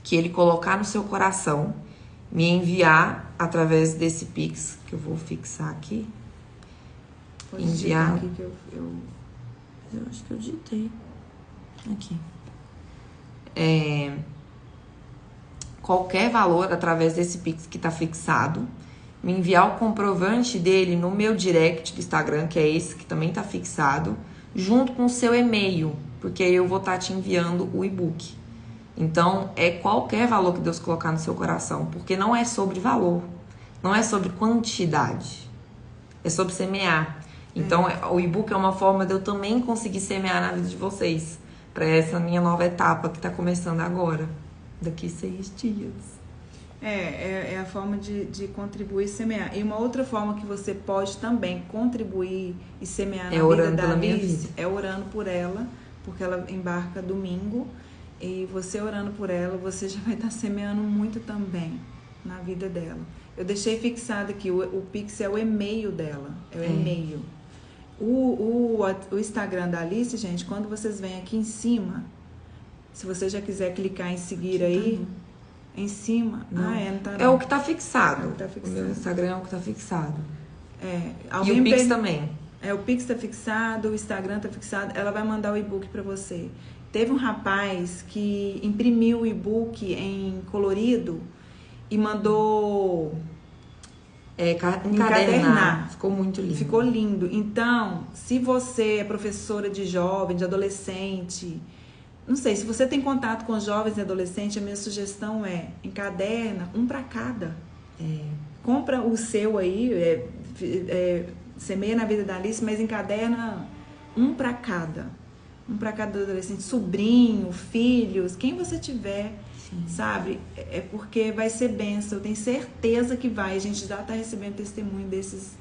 que Ele colocar no seu coração, me enviar através desse Pix, que eu vou fixar aqui. Pode enviar aqui que eu acho que eu digitei. Aqui. Qualquer valor através desse Pix que está fixado, me enviar o comprovante dele no meu direct do Instagram, que é esse que também está fixado, junto com o seu e-mail, porque aí eu vou estar te enviando o e-book. Então, é qualquer valor que Deus colocar no seu coração, porque não é sobre valor, não é sobre quantidade, é sobre semear. Então, o e-book é uma forma de eu também conseguir semear na vida de vocês, para essa minha nova etapa que está começando agora, daqui 6 dias. É a forma de contribuir e semear. E uma outra forma que você pode também contribuir e semear na vida da Alice é orando por ela, porque ela embarca domingo. E você orando por ela, você já vai estar semeando muito também na vida dela. Eu deixei fixado aqui, o Pix é o e-mail dela, é o e-mail. O Instagram da Alice, gente, quando vocês vêm aqui em cima, se você já quiser clicar em seguir aí, em cima... Não. Não tá não. É o que tá fixado. É o que tá fixado. O meu Instagram é o que tá fixado. E o Pix também. O Pix tá fixado, o Instagram tá fixado, ela vai mandar o e-book para você. Teve um rapaz que imprimiu o e-book em colorido e mandou encadernar. Ficou muito lindo. Ficou lindo. Então, se você é professora de jovem, de adolescente, não sei, se você tem contato com jovens e adolescentes, a minha sugestão é encaderna um para cada. Compra o seu aí, semeia na vida da Alice, mas encaderna um para cada. Um para cada adolescente, sobrinho, filhos, quem você tiver, sabe? É porque vai ser bênção, eu tenho certeza que vai. A gente já está recebendo testemunho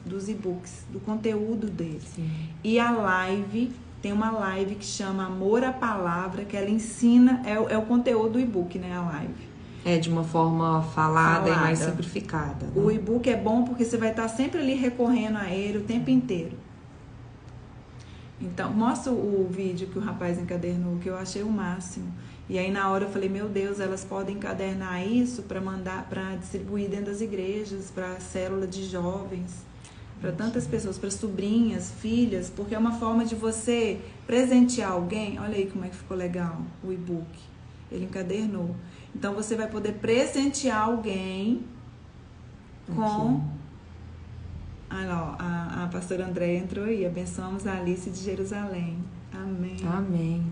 dos e-books, do conteúdo deles. Sim. E a live, tem uma live que chama Amor à Palavra, que ela ensina, é o conteúdo do e-book, né? A live. De uma forma falada e mais simplificada. Né? O e-book é bom porque você vai estar sempre ali recorrendo a ele o tempo inteiro. Então, mostra o vídeo que o rapaz encadernou, que eu achei o máximo. E aí, na hora, eu falei, meu Deus, elas podem encadernar isso para mandar, para distribuir dentro das igrejas, para a célula de jovens, para tantas pessoas, para sobrinhas, filhas, porque é uma forma de você presentear alguém. Olha aí como é que ficou legal o e-book. Ele encadernou. Então, você vai poder presentear alguém com... a pastora Andréia entrou aí. Abençoamos a Alice de Jerusalém. Amém. Amém.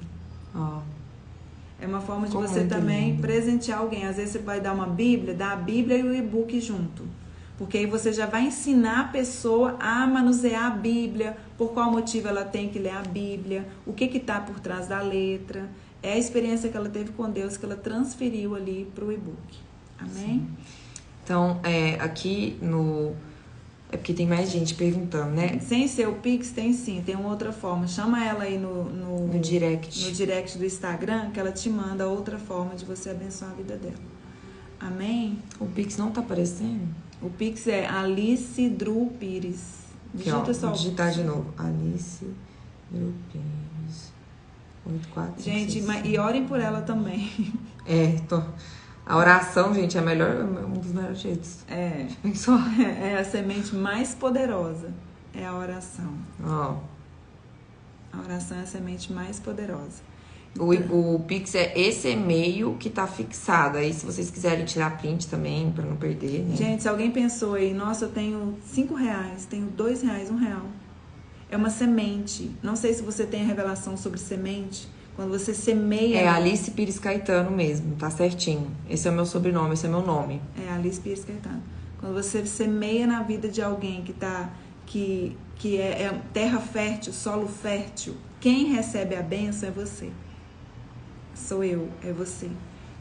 É uma forma de você também presentear alguém. Às vezes você vai dar uma Bíblia, dá a Bíblia e o e-book junto. Porque aí você já vai ensinar a pessoa a manusear a Bíblia, por qual motivo ela tem que ler a Bíblia, o que está por trás da letra. É a experiência que ela teve com Deus, que ela transferiu ali para o e-book. Amém? Sim. Então, aqui no... É porque tem mais gente perguntando, né? Sem ser o Pix, tem sim, tem uma outra forma. Chama ela aí no direct. No direct do Instagram, que ela te manda outra forma de você abençoar a vida dela. Amém? O Pix não tá aparecendo? O Pix é Alice Dru Pires. Digita só. Vou digitar de novo. Alice Dru Pires. 84. Gente, e orem por ela também. A oração, gente, é um dos melhores jeitos. É a semente mais poderosa. É a oração. A oração é a semente mais poderosa. Então, o Pix é esse e-mail que tá fixado. Aí, se vocês quiserem tirar print também, pra não perder, né? Gente, se alguém pensou aí, nossa, eu tenho R$5, tenho R$2, R$1. É uma semente. Não sei se você tem a revelação sobre semente. Quando você semeia... É Alice Pires Caetano mesmo, tá certinho. Esse é o meu sobrenome, esse é meu nome. É Alice Pires Caetano. Quando você semeia na vida de alguém que é terra fértil, solo fértil, quem recebe a bênção é você. Sou eu, é você.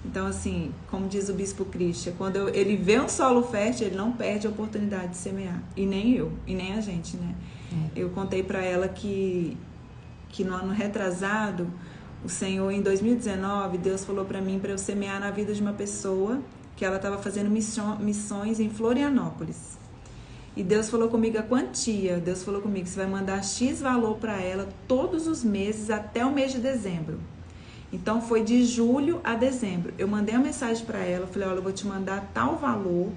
Então, assim, como diz o Bispo Christian, quando ele vê um solo fértil, ele não perde a oportunidade de semear. E nem eu, e nem a gente, né? Eu contei pra ela que no ano retrasado... O Senhor, em 2019, Deus falou para mim para eu semear na vida de uma pessoa que ela estava fazendo missões em Florianópolis. E Deus falou comigo a quantia. Deus falou comigo que você vai mandar X valor para ela todos os meses até o mês de dezembro. Então, foi de julho a dezembro. Eu mandei uma mensagem para ela, falei, olha, eu vou te mandar tal valor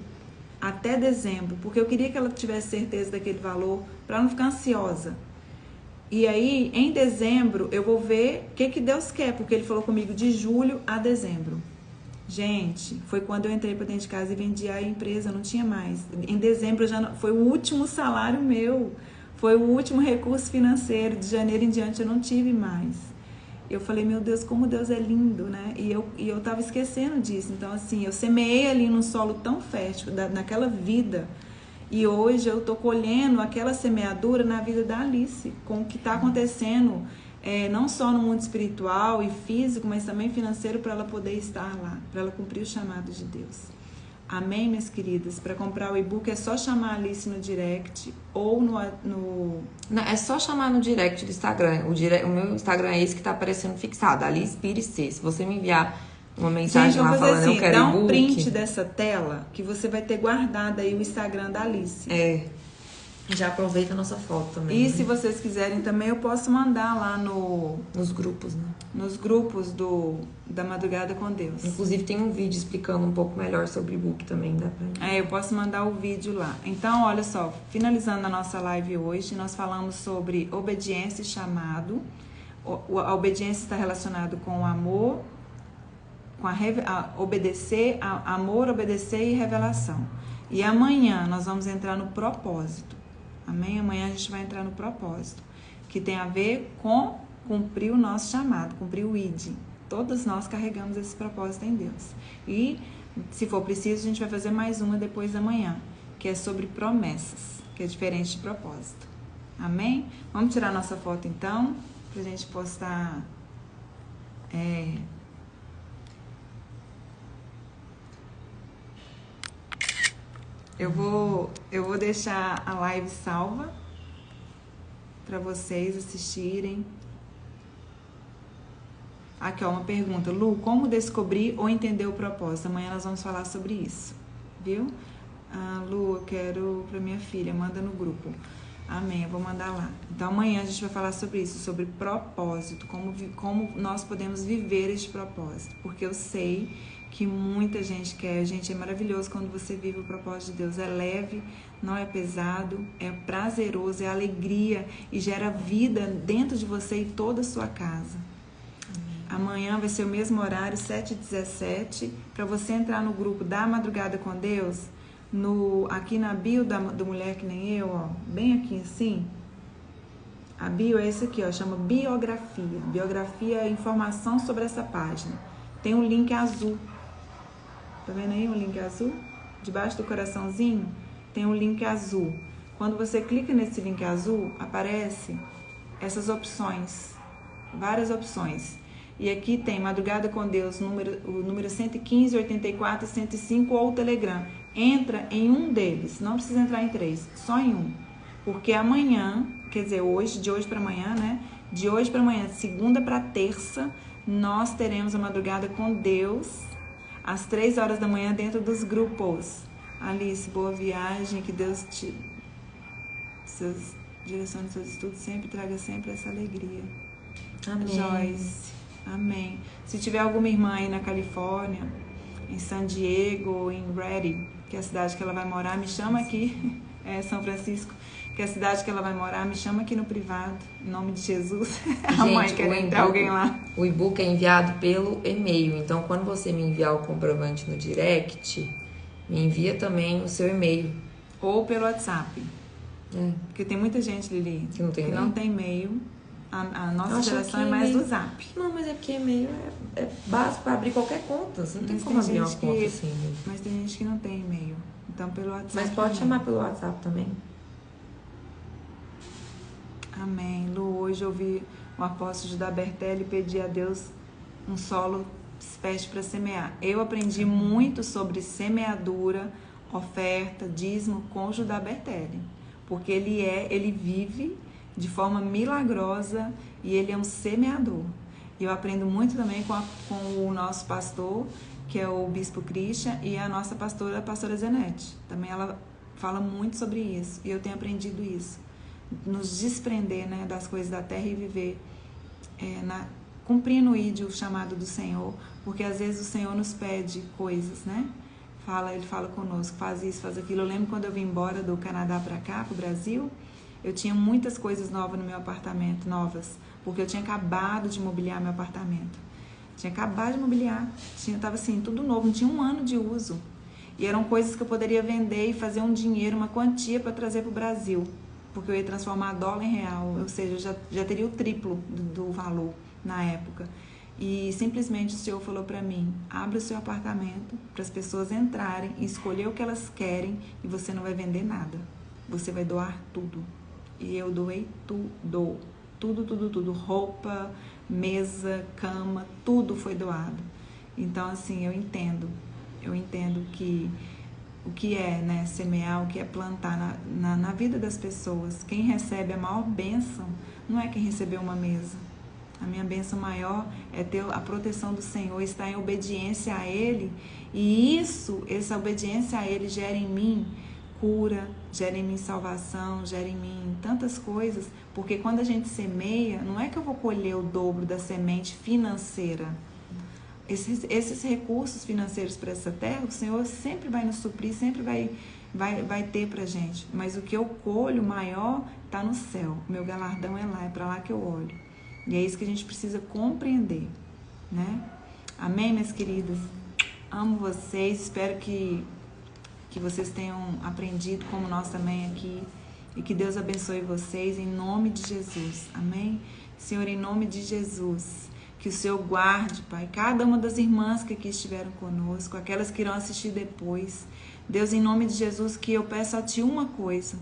até dezembro, porque eu queria que ela tivesse certeza daquele valor para não ficar ansiosa. E aí, em dezembro, eu vou ver o que Deus quer, porque Ele falou comigo de julho a dezembro. Gente, foi quando eu entrei para dentro de casa e vendi a empresa, eu não tinha mais. Em dezembro, foi o último salário meu, foi o último recurso financeiro. De janeiro em diante, eu não tive mais. Eu falei, meu Deus, como Deus é lindo, né? E eu tava esquecendo disso. Então, assim, eu semeei ali num solo tão fértil, naquela vida. E hoje eu tô colhendo aquela semeadura na vida da Alice, com o que tá acontecendo, não só no mundo espiritual e físico, mas também financeiro, para ela poder estar lá, para ela cumprir o chamado de Deus. Amém, minhas queridas? Para comprar o e-book é só chamar a Alice no direct ou no... Não, é só chamar no direct do Instagram. O meu Instagram é esse que tá aparecendo fixado, Alice Pires C. Se você me enviar uma mensagem lá falando assim, eu quero dá e-book... um print dessa tela que você vai ter guardado aí o Instagram da Alice. Já aproveita a nossa foto também. E se vocês quiserem também, eu posso mandar lá nos grupos, né? Nos grupos da Madrugada com Deus. Inclusive tem um vídeo explicando um pouco melhor sobre o e-book também, dá pra... eu posso mandar o vídeo lá. Então, olha só, finalizando a nossa live hoje, nós falamos sobre obediência e chamado. A obediência está relacionada com o amor, com obedecer, amor, obedecer e revelação. E amanhã nós vamos entrar no propósito. Amém? Amanhã a gente vai entrar no propósito, que tem a ver com cumprir o nosso chamado, cumprir o ID. Todos nós carregamos esse propósito em Deus. E, se for preciso, a gente vai fazer mais uma depois da manhã, que é sobre promessas, que é diferente de propósito. Amém? Vamos tirar nossa foto então, pra gente postar... Eu vou deixar a live salva para vocês assistirem. Aqui, ó, uma pergunta. Lu, como descobrir ou entender o propósito? Amanhã nós vamos falar sobre isso, viu? Lu, eu quero para minha filha, manda no grupo. Amém, eu vou mandar lá. Então amanhã a gente vai falar sobre isso, sobre propósito, como nós podemos viver este propósito. Porque eu sei que muita gente quer. Gente, é maravilhoso quando você vive o propósito de Deus. É leve, não é pesado, é prazeroso, é alegria e gera vida dentro de você e toda a sua casa. Amanhã vai ser o mesmo horário, 7h17, para você entrar no grupo da Madrugada com Deus, aqui na bio do Mulher Que Nem Eu, ó, bem aqui assim. A bio é esse aqui, ó, chama biografia. Biografia é informação sobre essa página. Tem um link azul. Tá vendo aí um link azul? Debaixo do coraçãozinho tem um link azul. Quando você clica nesse link azul, aparece essas opções, várias opções. E aqui tem Madrugada com Deus, o número 115, 84 e 105 ou o Telegram. Entra em um deles, não precisa entrar em 3, só em um. Porque amanhã, quer dizer, de hoje para amanhã, né? De hoje para amanhã, de segunda para terça, nós teremos a Madrugada com Deus, às 3 horas da manhã, dentro dos grupos. Alice, boa viagem, que Deus te direcione seus estudos, sempre traga sempre essa alegria. Amém. Joyce, amém. Se tiver alguma irmã aí na Califórnia, em San Diego, em Redding, que é a cidade que ela vai morar, me chama aqui, São Francisco, que é a cidade que ela vai morar, me chama aqui no privado, em nome de Jesus. A mãe quer entrar alguém lá. O e-book é enviado pelo e-mail, então quando você me enviar o comprovante no direct, me envia também o seu e-mail. Ou pelo WhatsApp. Porque tem muita gente, Lili, que não tem e-mail. A nossa geração é mais do Zap. Não, mas é porque e-mail é básico para abrir qualquer conta. Você não tem como abrir uma conta assim. Mas tem gente que não tem e-mail. Então pelo WhatsApp. Mas pode chamar pelo WhatsApp também. Amém. Lu, hoje eu vi o apóstolo Judá Bertelli pedir a Deus um solo fértil para semear. Eu aprendi muito sobre semeadura, oferta, dízimo com Judá Bertelli. Porque ele vive de forma milagrosa e ele é um semeador. E eu aprendo muito também com o nosso pastor, que é o Bispo Christian, e a nossa pastora, a pastora Zenete. Também ela fala muito sobre isso, e eu tenho aprendido isso. Nos desprender, né, das coisas da terra e viver cumprindo o chamado do Senhor, porque às vezes o Senhor nos pede coisas, né? Ele fala conosco, faz isso, faz aquilo. Eu lembro quando eu vim embora do Canadá para cá, para o Brasil, eu tinha muitas coisas novas no meu apartamento, porque eu tinha acabado de mobiliar meu apartamento. Tinha acabado de mobiliar, estava assim, tudo novo, não tinha um ano de uso. E eram coisas que eu poderia vender e fazer um dinheiro, uma quantia para trazer para o Brasil, porque eu ia transformar dólar em real, ou seja, eu já teria o triplo do valor na época. E simplesmente o Senhor falou para mim, abre o seu apartamento para as pessoas entrarem e escolher o que elas querem e você não vai vender nada. Você vai doar tudo. E eu doei tudo. Tudo. Roupa, mesa, cama, tudo foi doado. Então, assim, eu entendo que o que é, né, semear, o que é plantar na vida das pessoas. Quem recebe a maior bênção não é quem recebeu uma mesa. A minha bênção maior é ter a proteção do Senhor, estar em obediência a Ele. E essa obediência a Ele gera em mim cura, gera em mim salvação, gera em mim tantas coisas. Porque quando a gente semeia, não é que eu vou colher o dobro da semente financeira. Esses recursos financeiros para essa terra, o Senhor sempre vai nos suprir, sempre vai ter pra gente. Mas o que eu colho maior está no céu. O meu galardão é lá, é para lá que eu olho. E é isso que a gente precisa compreender, né? Amém, minhas queridas? Amo vocês, espero que vocês tenham aprendido como nós também aqui. E que Deus abençoe vocês em nome de Jesus. Amém? Senhor, em nome de Jesus, que o Senhor guarde, Pai, cada uma das irmãs que aqui estiveram conosco, aquelas que irão assistir depois. Deus, em nome de Jesus, que eu peço a Ti uma coisa,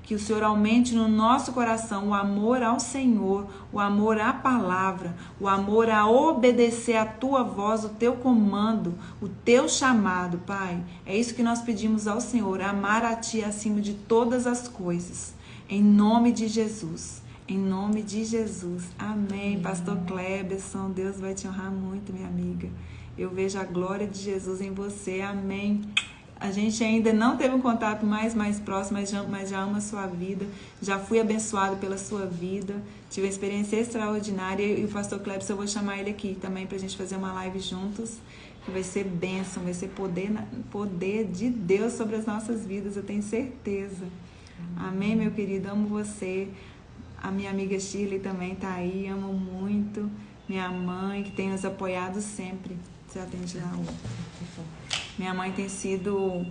que o Senhor aumente no nosso coração o amor ao Senhor, o amor à palavra, o amor a obedecer a Tua voz, o Teu comando, o Teu chamado, Pai. É isso que nós pedimos ao Senhor, amar a Ti acima de todas as coisas. Em nome de Jesus. Em nome de Jesus. Amém. Pastor Cleberson, Deus vai te honrar muito, minha amiga. Eu vejo a glória de Jesus em você. Amém. A gente ainda não teve um contato mais próximo, mas já amo a sua vida. Já fui abençoado pela sua vida. Tive uma experiência extraordinária. E o pastor Cleberson, eu vou chamar ele aqui também pra gente fazer uma live juntos. Que vai ser bênção, vai ser poder de Deus sobre as nossas vidas, eu tenho certeza. Amém, meu querido? Amo você. A minha amiga Shirley também tá aí, amo muito. Minha mãe, que tem nos apoiado sempre. Você atende lá, minha mãe tem sido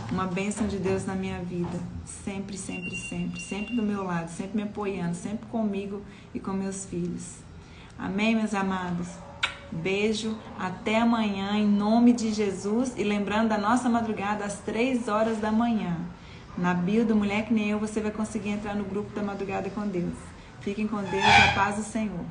uma bênção de Deus na minha vida. Sempre, sempre, sempre. Sempre do meu lado, sempre me apoiando, sempre comigo e com meus filhos. Amém, meus amados? Beijo, até amanhã, em nome de Jesus. E lembrando da nossa madrugada às 3 horas da manhã. Na bio do Mulher Que Nem Eu, você vai conseguir entrar no grupo da Madrugada com Deus. Fiquem com Deus, a paz do Senhor.